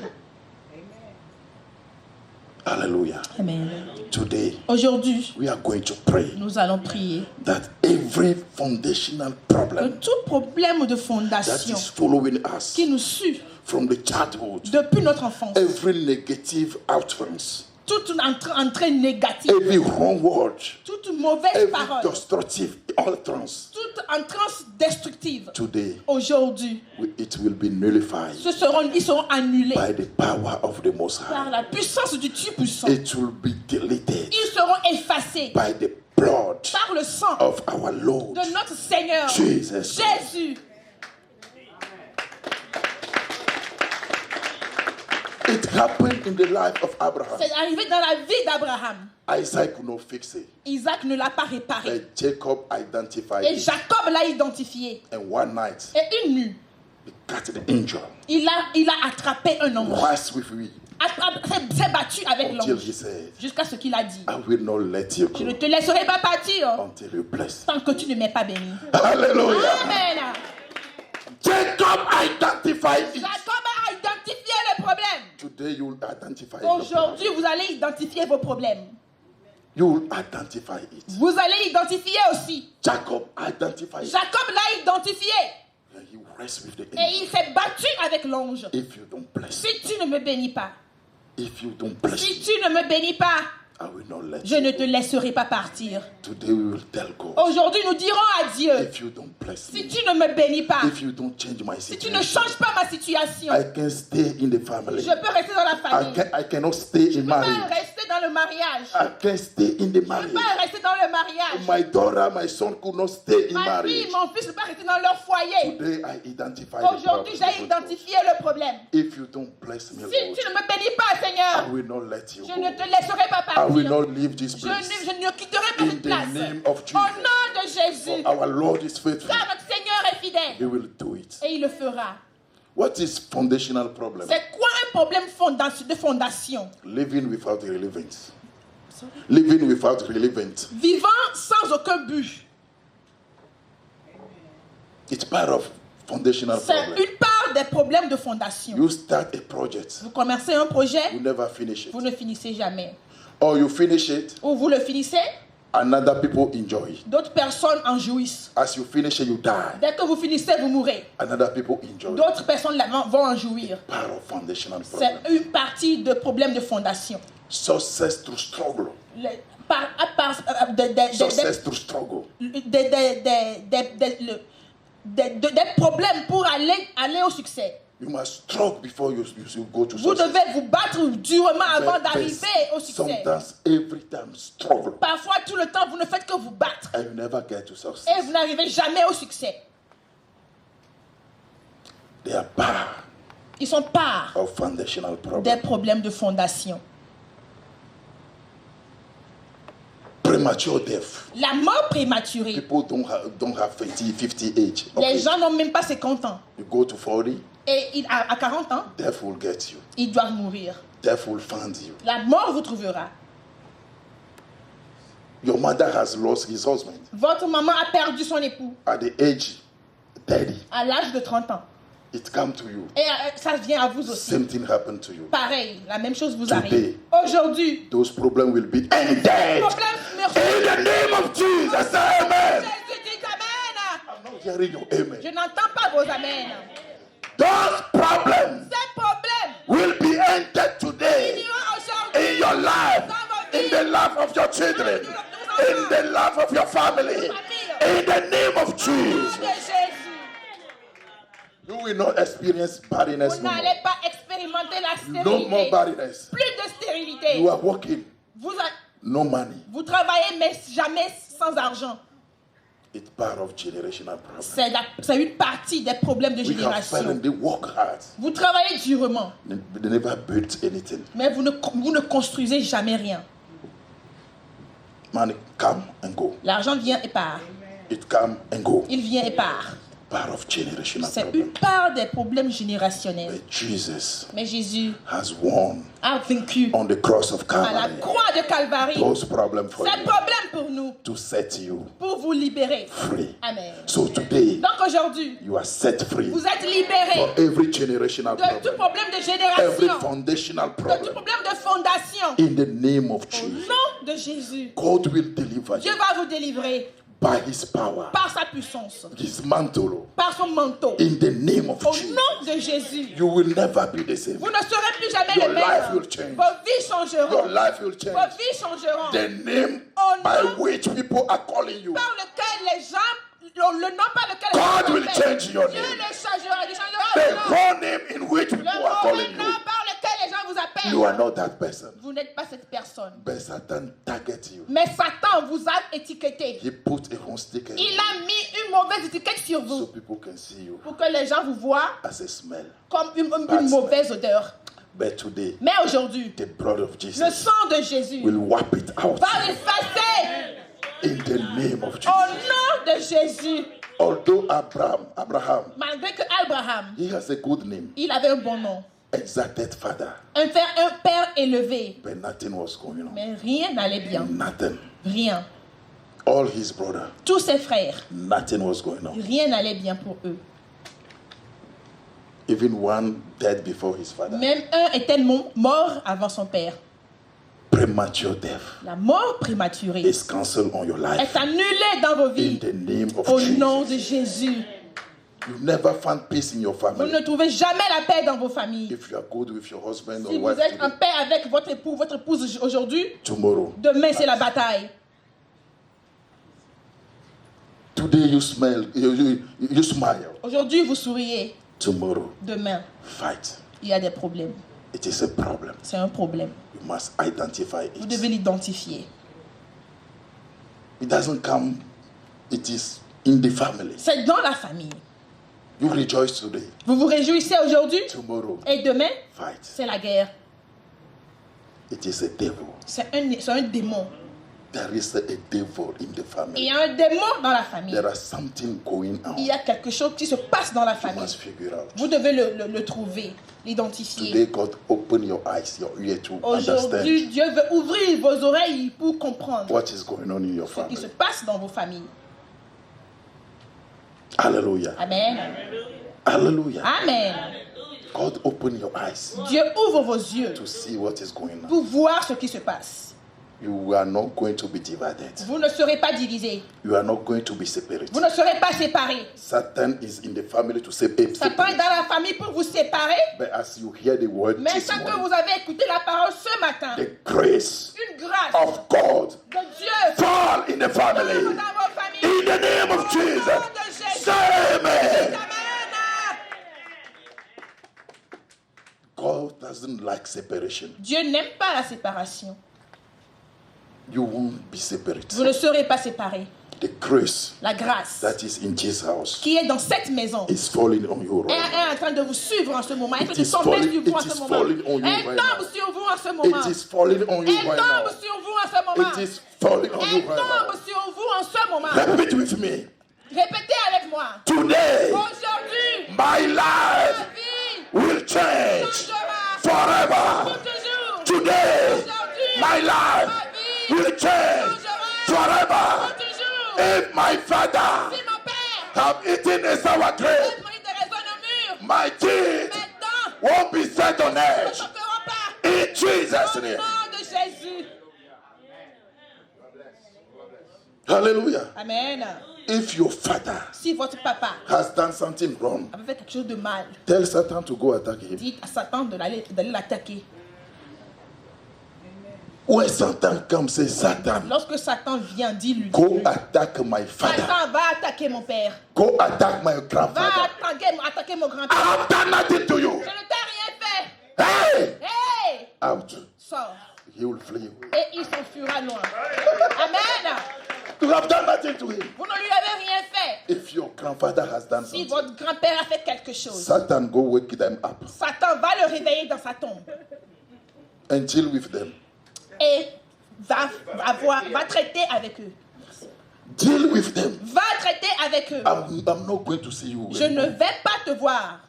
Hallelujah. Amen. Today, Aujourd'hui, we are going to pray nous allons prier that every foundational que problem tout problème de that fondation is following us qui nous suit from the childhood, depuis notre enfance, every negative utterance, toute entrée négative, every wrong word, toute mauvaise every parole, destructive utterance, toute entrance destructive, today aujourd'hui, it will be nullified ils seront annulés by the power of the Most par High. la puissance du Tout-Puissant. It will be deleted Ils seront effacés by the blood par le sang of our Lord de notre Seigneur Jesus. Jésus. It happened in the life of Abraham. C'est arrivé dans la vie d'Abraham. Isaac could not fix it. Isaac ne l'a pas réparé. And Jacob identified Et it. Jacob l'a identifié. And one night, Et une nuit, he cut the angel, il a attrapé un ange. wrestled with me S'est battu avec until l'ange. he said, Jusqu'à ce qu'il a dit. I will not let you Je ne go te laisserai pas partir until you bless. tant que tu ne m'es pas béni. Hallelujah. Amen. Jacob identified it. Jacob a identifié le problème. Today you will identify it. Aujourd'hui, vous allez identifier vos problèmes. You will identify it. Vous allez identifier aussi. Jacob identified it. Jacob l'a identifié. And he wrestled with the Et angel. il s'est battu avec l'ange. If you don't bless, Si tu ne me bénis pas, If you don't bless Si me, tu ne me bénis pas, I will not let je you ne go. te laisserai pas partir. Today we will tell God. Aujourd'hui, nous dirons à Dieu, If you don't bless si me, tu ne me bénis pas, if you don't change my si tu ne situation, changes pas ma situation, I can stay in the family. je peux rester dans la famille. I cannot stay Je in ne peux pas marriage. rester dans le mariage. I can stay in the Je ne peux marriage. pas rester dans le mariage. My daughter, my son could not stay in Ma marriage. fille, mon fils ne peut pas rester dans leur foyer. Today I identify the Aujourd'hui, problem. j'ai identifié le problème. If you don't bless me, Si Lord, tu ne me bénis pas, I Seigneur, will not let you je ne go. te laisserai pas I will partir. not leave this Je place. ne quitterai pas In cette the place. name of Au Jesus. nom de Jésus. For our Lord is faithful. Car notre Seigneur est He fidèle. will do it. Et il le fera. What is foundational problem? C'est quoi un problème de fondation? Living without relevance. Living without relevance. Vivant sans aucun but. It's part of foundational C'est problem. une part des problèmes de fondation. You start a project, Vous commencez un projet, you never finish it. vous ne finissez jamais. Or you finish it, Ou vous le finissez, another people enjoy it. d'autres personnes en jouissent. As you finish it, you die. Dès que vous finissez, vous mourrez. Another people enjoy it. D'autres personnes vont en jouir. Part of foundational C'est problem. une partie de problème de fondation. Success through struggle. Success through struggle. Des problèmes pour aller au succès. You must struggle before you go to Vous success. devez vous battre durement avant But d'arriver au succès. sometimes every time struggle Parfois, tout le temps, vous ne faites que vous battre. and you never get to success. Et vous n'arrivez jamais au succès. They are part Ils sont part of foundational des problem. problèmes de fondation. Premature death. La mort prématurée. People don't have 50 age. Les Okay. gens n'ont même pas 50 ans. You go to 40, Et à 40 ans, death will get you. ils doivent mourir. Death will find you. La mort vous trouvera. Your mother has lost his husband Votre maman a perdu son époux at the age 30. à l'âge de 30 ans. It come to you. Et ça vient à vous aussi. Same thing happened to you. Pareil, la même chose vous Today. arrive. Aujourd'hui, Those problems will be ended. problème, merci. In the name of Jesus, amen. Jésus dit amen. I'm not hearing your amen. Je n'entends pas vos amen. Those problems Ces problèmes will be ended today iront aujourd'hui in your life, dans vos in vies. the life of your children, in the life of your family, in the name of Au nom Jesus. de Jésus. You will not experience barrenness Vous no more. n'allez pas expérimenter la No more stérilité. barrenness. Plus de stérilité. You are working, Vous no money. travaillez, mais jamais sans argent. It's part of generational problem. C'est une partie des problèmes de We have génération. fallen, they work hard. Vous travaillez durement, They never built anything. mais vous ne construisez jamais rien. Money come and go. L'argent vient et part. It come and go. Il vient et part. Part of generational C'est problem. une part des problèmes générationnels. But Jesus Mais Jésus has won a vaincu on the cross of à la Calvary croix de Calvarie those problems for ces you problèmes pour nous, to set you pour vous libérer. free. Amen. So today Donc aujourd'hui, you are set free vous êtes libérés for every generational de tout problem, problème de every génération, foundational de tout problem. problème de fondation. In the name of Au Jesus, nom de Jésus, God will deliver Dieu you va vous délivrer by His power, par sa puissance, His mantle. par son manteau. In the name of Au Jesus, nom de Jésus, you will never be the same. vous ne serez plus jamais Your les life mêmes. will change. Vos vies changeront. Your life will Vos change. vies changeront. The name Oh, by no. which people are calling you, Par lequel les gens, le nom par lequel les God gens will s'appellent, change your Dieu name. le changera. Il changera The le nom. whole name in which people are Le calling mauvais nom you. par lequel les gens vous appellent. You are not that person. Vous n'êtes pas cette personne. But Satan target you. Mais Satan vous a étiqueté. He put a wrong sticker Il a mis une mauvaise étiquette sur so vous people can see you pour que les gens vous voient as a smell. comme une Bad mauvaise odeur. But today, Mais aujourd'hui, the blood of le Jesus sang de Jésus will wipe it out va effacer in the name of au Jesus. nom de Jésus. Although Abraham, Malgré que Abraham, he has a good name, il avait un bon nom, exalted father, un père élevé, but nothing was going on. mais rien n'allait bien. Nothing. Rien. All his brother, Tous ses frères, nothing was going on. rien n'allait bien pour eux. Even one dead before his father. Même un était mort avant son père. Premature death La mort prématurée is cancelled on your life est annulée dans vos in vies the name of au nom de Jesus. Jésus. You never find peace in your Vous family. ne trouvez jamais la paix dans vos familles. If you are good with your husband Si or vous wife êtes en today, paix avec votre époux, votre épouse aujourd'hui, tomorrow. demain c'est la bataille. Today you smile. You smile. Aujourd'hui vous souriez, Tomorrow, demain fight. il y a des problèmes. It is a problem. C'est un problème. You must identify Vous it. devez l'identifier. It doesn't come. It is in the family. C'est dans la famille. You rejoice today. Vous vous réjouissez aujourd'hui Tomorrow, et demain fight. c'est la guerre. It is a devil. C'est un démon. There is a devil in the Il family. y a un démon dans la famille. There is something going on. Il y a quelque chose qui se passe dans la You famille. must figure out. Vous devez le trouver, l'identifier. Today, God open your eyes, your ear to Aujourd'hui, understand Dieu veut ouvrir vos oreilles pour comprendre what is going on in your ce qui se family. passe dans vos familles. Hallelujah. Amen. Hallelujah. Amen. God open your eyes Dieu ouvre vos yeux to see what is going on. pour voir ce qui se passe. You are not going to be divided. Vous ne serez pas divisés. You are not going to be separated. Vous ne serez pas séparés. Satan is in the family to separate. Satan est dans la famille pour vous séparer. But as you hear the word Mais this tant que morning, vous avez écouté la parole ce matin, the grace une grâce of God de Dieu fall in the tombe family. dans vos familles. In the name of Au nom Jesus. de Jésus. Say amen. Amen. God doesn't like separation. Dieu n'aime pas la séparation. You won't be separated. Vous ne serez pas séparés. The grace La grâce that is in this house qui est dans cette maison is falling on you right now. est en train de vous suivre en ce moment. Elle It est is tomber falling- sur vous en it ce is moment. falling on you Elle right tombe now. sur vous en ce moment. It is falling on you Elle right tombe now. sur vous en ce moment. It is falling on you Elle right tombe now. sur vous en ce moment. Repeat with me. Répétez avec moi. Today, Aujourd'hui, my ma life vie will change changera forever. pour toujours. Today, Aujourd'hui, my life ma vie will change changera forever. pour toujours. If my father Si mon père have eaten a sour a grape, pris des raisons au mur, my teeth maintenant, won't be set on ne edge. toqueront pas. In Jesus' Au name. nom de Jésus. Hallelujah. Amen. If your father Si votre papa has done something wrong, avait fait quelque chose de mal, tell Satan to go attack him. dites à Satan d'aller l'attaquer. When Satan comes, say, Satan, Lorsque Satan vient, dis-lui, go attack my father. Satan va attaquer mon père, Go attack my va grandfather. attaquer mon I grand-père. have done nothing to you. Je ne t'ai rien fait. Hey! Hey, Out. sors. He will flee away. Et il s'enfuira loin. Amen. You have done nothing to him. Vous ne lui avez rien fait. If your grandfather has done Si something, votre grand-père a fait quelque chose, Satan go wake them up Satan va le réveiller dans sa tombe and deal with them. et va traiter avec eux. Deal with them. Va traiter avec eux. I'm not going to see you. Je ne vais pas te voir.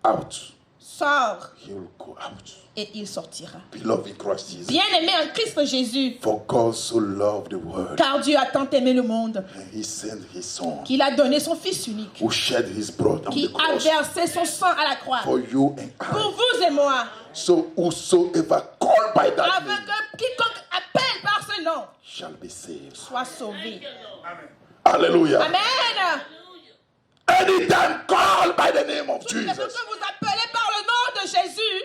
Out. Sors He will go out. et il sortira. Beloved in Christ Jesus. Bien-aimé en Christ Jésus, For God so loved the world, car Dieu a tant aimé le monde and He sent His Son, qu'il a donné son Fils unique, who shed His blood on qui the a cross versé son sang à la croix for you and pour I. vous et moi, So whosoever called by that afin name que quiconque appelle par ce nom shall be saved. soit sauvé. Hallelujah. Amen. Anytime called by the name of Tout ce que Jesus, vous appelez par le nom de Jésus,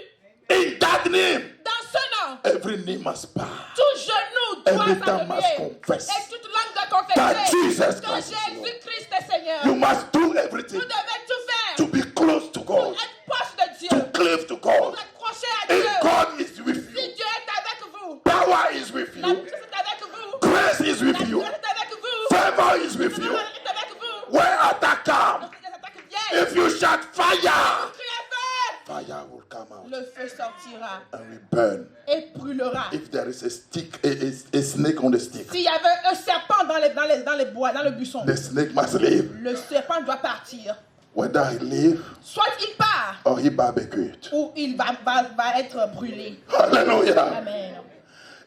in that name, dans ce nom, every knee must bow. tout genou doit Every tongue must s'arrêter confess et toute langue doit that confesser Jesus que Christ is Lord. Jésus-Christ est Seigneur. You must do everything Vous devez tout faire to be close to pour God, être proche de Dieu, to cleave to pour God. accrocher à Dieu. If God is with Si you, Dieu est avec vous, power is with la you, puissance est avec vous, grace is la with you, grâce est avec vous, favor is le with you. pouvoir est avec vous. Where attack come, Lorsque les attaques viennent, if you shout fire, criez feu, fire will come out le feu sortira and will burn. et brûlera. If there is a stick, a snake on the stick, S'il y avait un serpent dans les bois, dans le buisson, the snake must leave. le serpent doit partir. Whether he leave Soit il part or he barbecued. ou il va être brûlé. Hallelujah. Amen.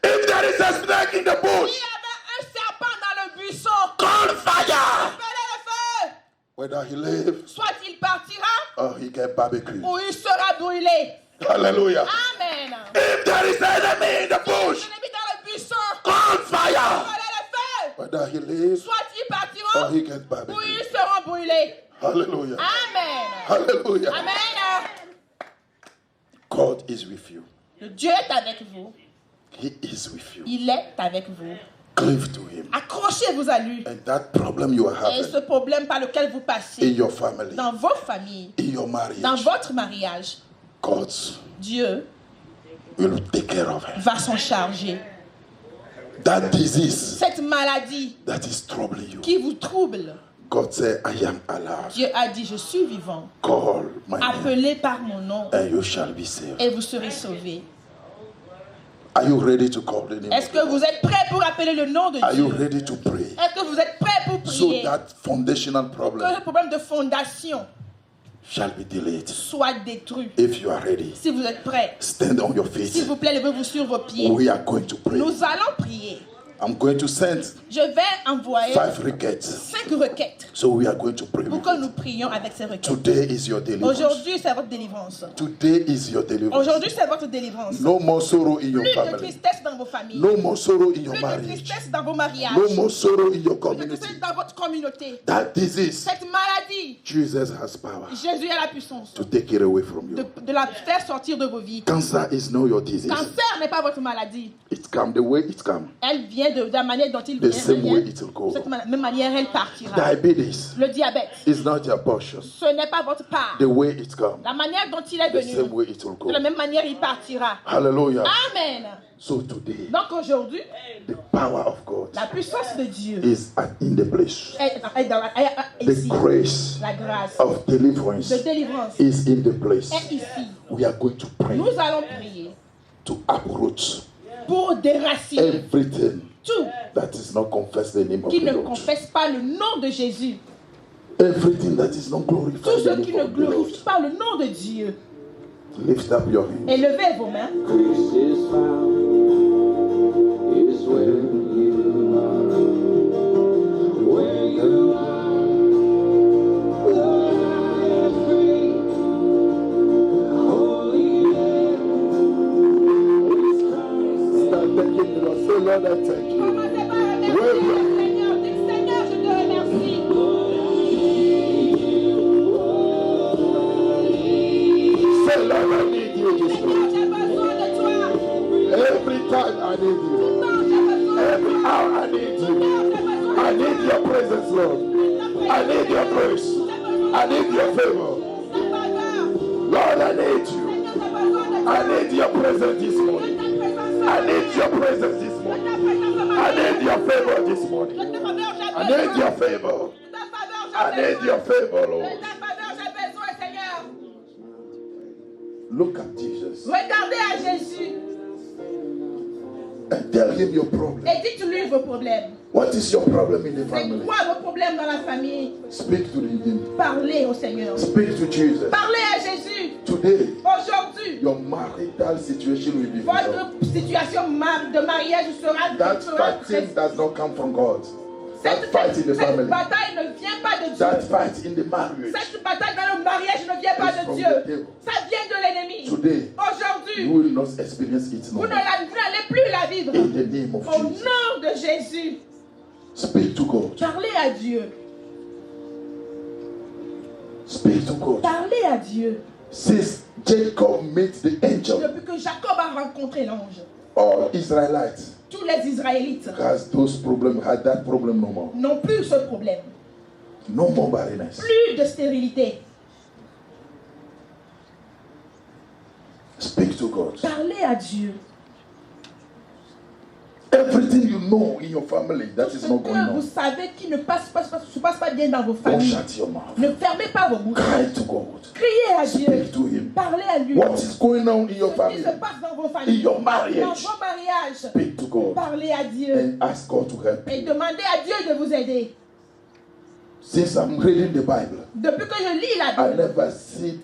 If there is a snake in the S'il bush, y avait un serpent dans le buisson, call fire. appelez le feu. Whether he leave Soit il partira or he get barbecued. ou il sera brûlé. Hallelujah. Amen. If there is enemy in the bush, L'ennemi dans le buisson, call fire. appelez le feu. Either he leaves soit ils partiront or he gets ou barbecued. ils seront brûlés. Hallelujah. Amen. Hallelujah. Amen. God is with you. Le Dieu est avec vous. He is with you. Il est avec vous. Cleave to him. Accrochez-vous à lui. And that problem you are Et ce having problème par lequel vous in passez your family, dans vos familles, in your marriage, dans votre mariage, God Dieu will take care of it. va s'en charger. That disease Cette maladie that is troubling you, qui vous trouble, God said, I am alive. Dieu a dit, je suis vivant. Call my name Appelez par mon nom and you shall be saved. et vous serez sauvés. Are you ready to call the name Est-ce of que God? vous êtes prêts pour appeler le nom de Are you Dieu? ready to pray? Est-ce que vous êtes prêts pour So prier that foundational que problem le problème de fondation shall be delayed. soit détruit? If you are ready, Si vous êtes prêts, stand on your s'il feet. vous plaît, levez-vous sur vos pieds. We are going to pray. Nous allons prier. I'm going to send Je vais envoyer 5 requests. 5 requêtes So we are going to pray. pour with que it. nous prions avec ces requêtes. Today is your deliverance. Aujourd'hui, c'est votre délivrance. Today is your deliverance. Aujourd'hui, c'est votre délivrance. No more sorrow in your Plus de family. tristesse dans vos familles. No more sorrow in your Plus de marriage. tristesse dans vos mariages. No more sorrow in your Plus de community. tristesse dans votre communauté. That disease, Cette maladie, Jesus has power Jésus a la puissance to take it away from you. de la faire sortir de vos vies. Cancer is not your disease. Cancer n'est pas votre maladie. It come the way it come. Elle vient de la manière dont il The vient. same way it will go. De cette même manière, elle partira. Diabetes Le diabète, is not your portion. ce n'est pas votre part. The way it come, La manière dont il est the same venu, way it will de go. la même manière, il partira. Hallelujah. Amen. So today, Donc aujourd'hui, the power of God la puissance de Dieu is in the place. est dans est The ici. grace La grâce of deliverance de délivrance is in the place. est ici. We are going to pray Nous allons prier to uproot pour déraciner everything tout that is not confess the name of qui the ne Lord. confesse pas le nom de Jésus. Everything that is not Tout glorified ce the qui name ne of the Lord. glorifie pas le nom de Dieu. Lift up your hands. Élevez vos mains. Grace is found is where you are. Where you are. Lord, free. Holy Start thanking the Lord. Say, Lord, I thank you. Commencez par remercier le Seigneur. Dites, Seigneur, je te remercie. Say, Lord, I need you this Seigneur, morning. j'ai besoin de toi. Every time I need you. Non, j'ai besoin de Every toi. hour I need you. Seigneur, j'ai besoin I de need toi. your presence, Lord. I need your grace. I need your favor. Lord, I need you. I need your presence this morning. I need your presence this morning. I need your favor this morning. I need your favor. I need your favor, Lord. Look at Jesus Regardez à Jésus and tell him your problem. et dites-lui vos problèmes. What is your problem in the C'est family? quoi vos problèmes dans la famille? Speak to him. Parlez au Seigneur. Speak to Jesus. Parlez à Jésus. Today, Aujourd'hui, your marital situation will be resolved. votre situation de mariage sera That fighting does not come from God. That fight in the Cette family. bataille ne vient pas de Dieu. That fight in the marriage. Cette bataille dans le mariage ne vient pas It's de from Dieu. the devil. Ça vient de l'ennemi. Today, Aujourd'hui, you will not experience it no vous more. n'allez plus la vivre. In the name of Au Jesus. nom de Jésus, Speak to God. parlez à Dieu. Speak to God. Parlez à Dieu. Since Jacob met the angel, Depuis que Jacob a rencontré l'ange, all Israelites tous les Israélites had that problem no more. n'ont plus ce problème. No more barrenness. Plus de stérilité. Speak to God. Parlez à Dieu. Everything you know in your family that Ce is not que going vous on. savez qui ne se passe pas bien dans vos Don't familles. shut your mouth. Ne fermez pas vos bouches. Cry to God. Criez à Dieu. Speak to him. Parlez à lui. What is going on in your Ce qui family? se passe dans vos In familles. your Dans marriage. vos mariages. Speak to God Parlez à Dieu. and ask God to help Et you. demandez à Dieu de vous aider. Since I'm reading the Bible, Depuis que je lis la I Bible, never see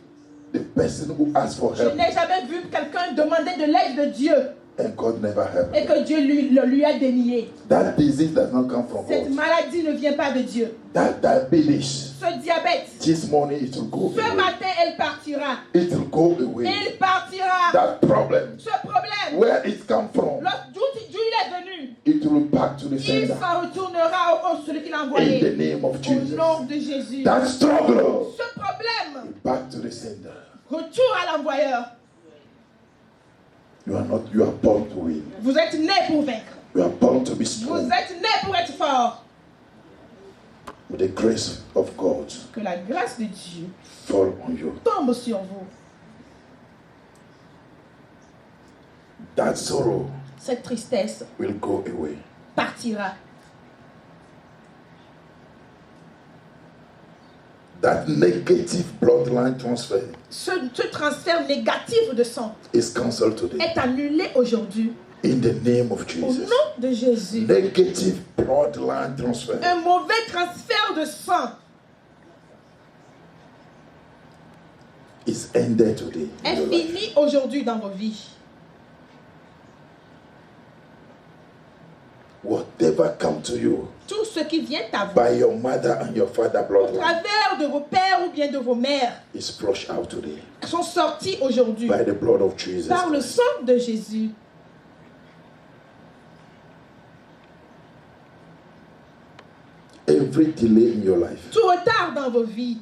the person who asks for je help n'ai jamais vu quelqu'un demander de l'aide de Dieu and God never helped. et que Dieu lui a dénié. That disease does not come from Cette God. maladie ne vient pas de Dieu. That diabetes, Ce diabète, this morning it will go ce away. matin, elle partira. It will go away. Il partira. That problem, Ce problème, where it come from, d'où il est venu, it will back to the Il sender. s'en retournera au celui qui l'a In envoyé. the name of Au Jesus. nom de Jésus. That struggle, Ce problème, back to the sender. retour à l'envoyeur. You are born to win. Vous êtes né pour vaincre. You are born to be Vous strong. êtes né pour être fort. With the grace of God Que la grâce de Dieu fall on you. tombe sur vous. That sorrow Cette tristesse will go away. partira. That negative bloodline transfer Ce transfert négatif de sang is cancelled today. est annulé aujourd'hui. In the name of Au Jesus. nom de Jésus. Negative bloodline transfer Un mauvais transfert de sang is ended today. in est your life. fini aujourd'hui dans vos vies. Whatever come to you Tout ce qui vient à vous, by your mother and your father au bloodline travers de vos pères ou bien de vos mères, is flushed out today sont sortis aujourd'hui by the blood of Jesus. par le sang de Jésus. Every delay in your life, Tout retard dans vos vies,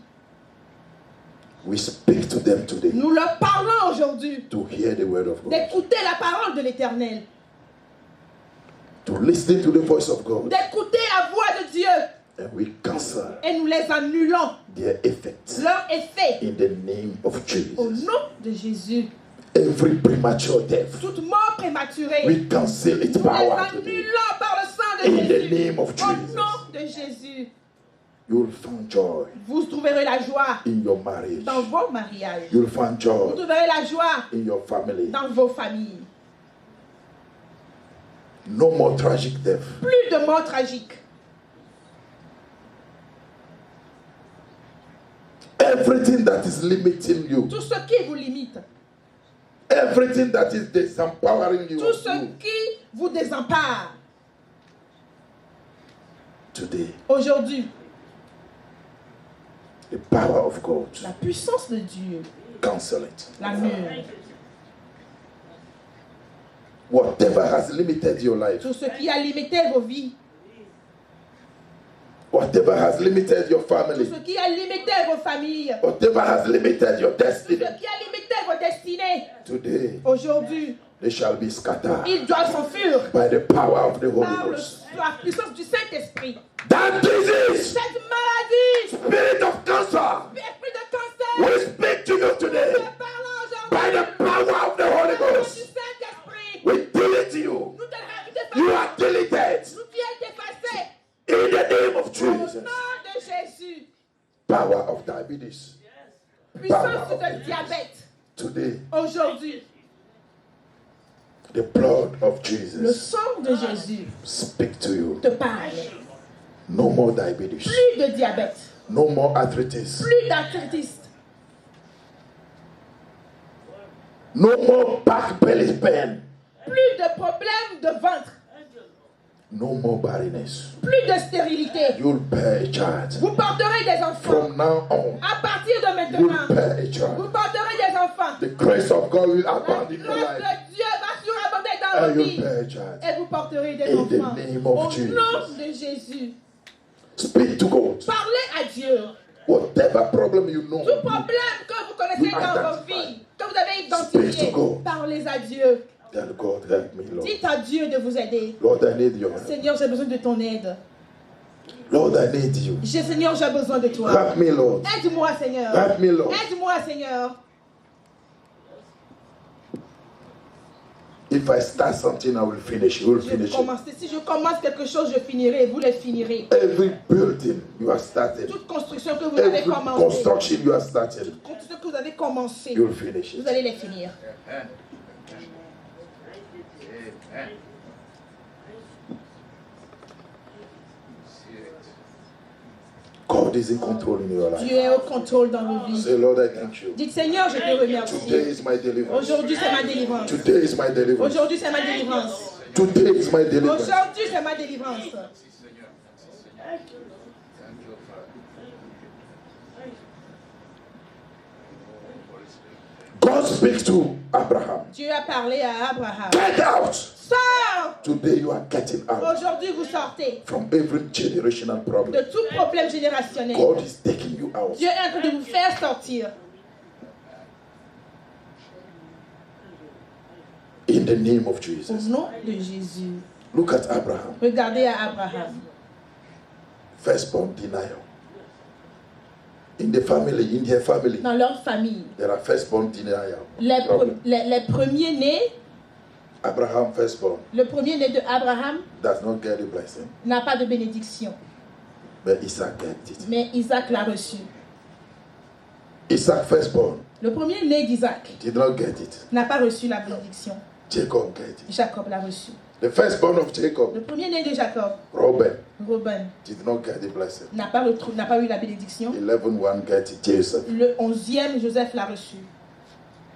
we speak to them today nous leur parlons aujourd'hui to hear the word of God, d'écouter la parole de l'Éternel, to listen to the voice of God, d'écouter la voix de Dieu, and we cancel et nous les annulons, their effects leur effet, in the name of au Jesus. nom de Jésus. Every premature death, Toute mort prématurée, we cancel its nous les power today. annulons par le sang de In the Jésus. name of Au Jesus, nom de Jésus, you'll find joy vous trouverez la joie in your marriage. dans vos mariages. You'll find Vous joy trouverez la joie in your family. dans vos familles. No more tragic death. Plus de morts tragiques. Everything that is limiting you, Tout ce qui vous limite, everything that is disempowering you, tout ce qui vous désempare, today, aujourd'hui, the power of God, la puissance de Dieu cancel it. l'annule. Whatever has limited your life, Tout ce qui a limité vos vies, whatever has limited your tout family, ce qui a limité vos familles, whatever has limited your tout destiny, ce qui a limité vos destinées, today aujourd'hui, they shall be scattered ils doivent s'enfuir by the power of the Holy par Ghost. la puissance du Saint-Esprit. That disease, Cette maladie, spirit of cancer, esprit de cancer, we speak to you today nous te parlons by aujourd'hui. the power of the Holy Par le Ghost. du Saint-Esprit, We delete you. nous te You défassons. are deleted Nous tu es défacé. in the name of Au Jesus. nom de Jésus. Power of diabetes. Puissance de diabète. Today, Aujourd'hui, the blood of le Jesus sang de Jésus speak to you. te parle. No more diabetes. Plus de diabète. No more arthritis. Plus d'arthritis. No more back belly pain. Plus de problèmes de ventre. No more barrenness. Plus de stérilité. You'll bear a child. Vous porterez des enfants. From now on, À partir de you'll maintenant, bear a vous child. porterez des enfants. The grace of God will La abound in your grâce life. de Dieu va surabonder dans And vos you'll vies. bear a child. Et vous porterez des In the enfants. name Au of Jesus. nom de Jésus. Speak to God. Parlez à Dieu. Whatever problem you know, Tout problème que vous connaissez You dans vos identify. vies, que vous avez Speak identifié, to God. parlez à Dieu. tell God, help me, Lord. Dites à Dieu de vous aider. Lord, I need your help. Seigneur, j'ai besoin de ton aide. Lord, I need you. Seigneur, j'ai besoin de toi. Help me, Lord. Aide-moi, Seigneur. Help me, Lord. Aide-moi, Seigneur. If I start something, I will finish. You will finish it. Si je commence quelque chose, je finirai. Vous le finirez. Every building you are started, Toute construction que vous avez every commencée, construction you are started, toute construction que vous avez commencé, you will finish vous it. allez les finir. God is in control in your life. Dieu est au contrôle dans vos vies. Say, Lord, I thank you. Dites, Seigneur, je te Today remercie. is my deliverance. Aujourd'hui, c'est ma délivrance. Today is my deliverance. Aujourd'hui, c'est ma délivrance. Today is my deliverance. Aujourd'hui, c'est ma délivrance. God speaks to Abraham. Dieu a parlé à Abraham. Get out. Sors out. Today you are getting out Aujourd'hui, vous sortez from every generational de problem. tout problème générationnel. God is taking you out. Dieu est en train de vous faire sortir. In the name of Au Jesus. nom de Jésus. Look at Abraham. Regardez à Abraham. Firstborn denial. In the family, in their family, Dans leur famille, there are firstborn denial. les Problem. premiers-nés, Abraham firstborn le premier-né de Abraham does not get the blessing, n'a pas de bénédiction, but Isaac get it. mais Isaac l'a reçu. Isaac firstborn Le premier-né d'Isaac did not get it. n'a pas reçu la bénédiction. Jacob get it. Jacob l'a reçu. The firstborn of Jacob, Le premier-né de Jacob, Reuben, Reuben, did not get the blessing. n'a pas eu la bénédiction. 11 get it. Joseph. Le 11e, Joseph l'a reçu.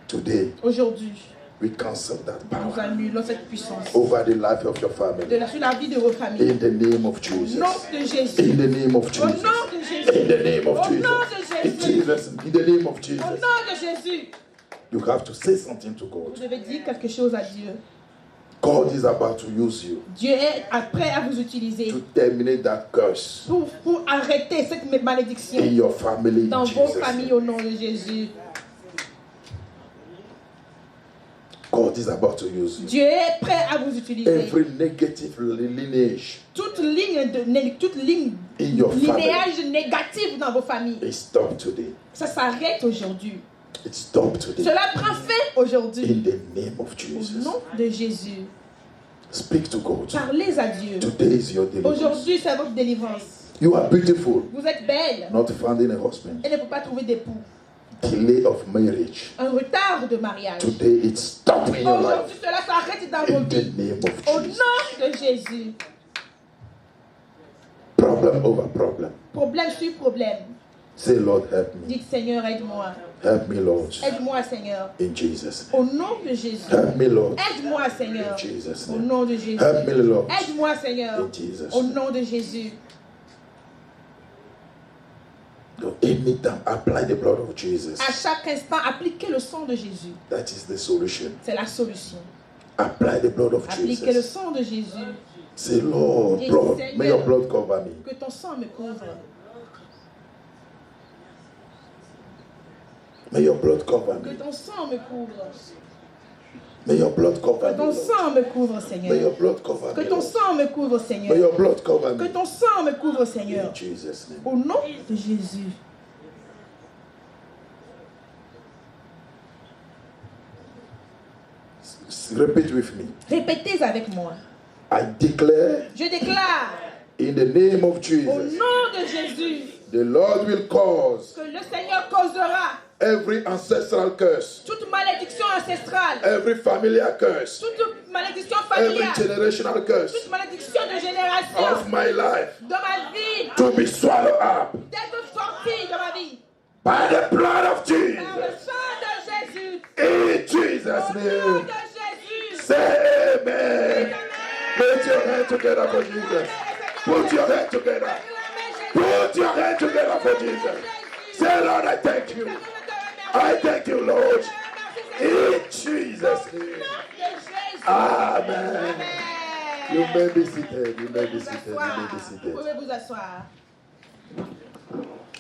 Today, Aujourd'hui, we cancel that nous power annulons cette puissance over the life of your family. sur la vie de vos familles. In the name of Au Jesus. nom de Jésus. In the name of Au Jesus. nom de Jésus. In the name of Au Jesus. nom de In Jésus. Jesus. In the name of Au Jesus. nom de Jésus. You have to say something to Vous God. devez dire quelque chose à Dieu. God is about to use you Dieu est prêt à vous utiliser to terminate that curse pour arrêter cette malédiction in your family. In dans vos Jesus' familles name. au nom de Jésus. God is about to use you. Dieu est prêt à vous utiliser. Every negative lineage Toute ligne in your family linéage négatif dans vos familles, is stopped today. ça s'arrête aujourd'hui. It's stopped today. Cela prend fin aujourd'hui. In the name of Au Jesus. nom de Jésus. Speak to God. Parlez à Dieu. Today is your deliverance. Aujourd'hui, c'est votre délivrance. You are beautiful, Vous êtes belle not finding a husband. et ne pouvez pas trouver d'époux. Delay of marriage. Un retard de mariage. Today it's stopping your Aujourd'hui, life. cela s'arrête dans vos In the vies. name of Au Jesus. nom de Jésus. Problem over problem. Problème sur problème. Say, Lord, help me. Dites, Seigneur, aide-moi. Help me, Lord. Aide-moi, Seigneur. In Jesus' name. Au nom de Jésus. Help me, Lord. Aide-moi, Seigneur. In Jesus' Au name. nom de Jésus. Help me, Lord. Aide-moi, Seigneur. In Jesus' Au name. nom de Jésus. Anytime, apply the blood of Jesus. À chaque instant, appliquez le sang de Jésus. That is the solution. C'est la solution. Apply the blood of Appliquez le Jesus. sang de Jésus. Say, Lord, Yes, blood, Seigneur. may your blood cover me. Que ton sang me couvre. May your blood cover Que me. ton sang me couvre. May your blood cover Que me. ton Lord. sang me couvre, May Seigneur. your blood cover Que me. ton Lord. sang me couvre, May Seigneur. your blood cover Que me. ton sang me couvre, Seigneur. In Jesus' name. Au nom de Jésus. Repeat with me. Répétez avec moi. I declare Je déclare in the name of au Jesus, nom de Jésus the Lord will cause que le Seigneur causera every ancestral curse, toute malédiction ancestrale, every familiar curse, toute malédiction every familiale, generational curse toute malédiction de génération of my life dans ma vie, to be swallowed up d'être sortie de ma vie. by the blood of Par le Jesus. sang de Jésus. In Jesus' Au nom name. de Jésus. Say amen. Put your hand together for Jesus. Put your hand together. Put your hand together for Jesus. Say, Lord, I thank you. I thank you, Lord. In Jesus' name. Amen. You may be seated. You may be seated. You may be Vous seated. pouvez vous asseoir.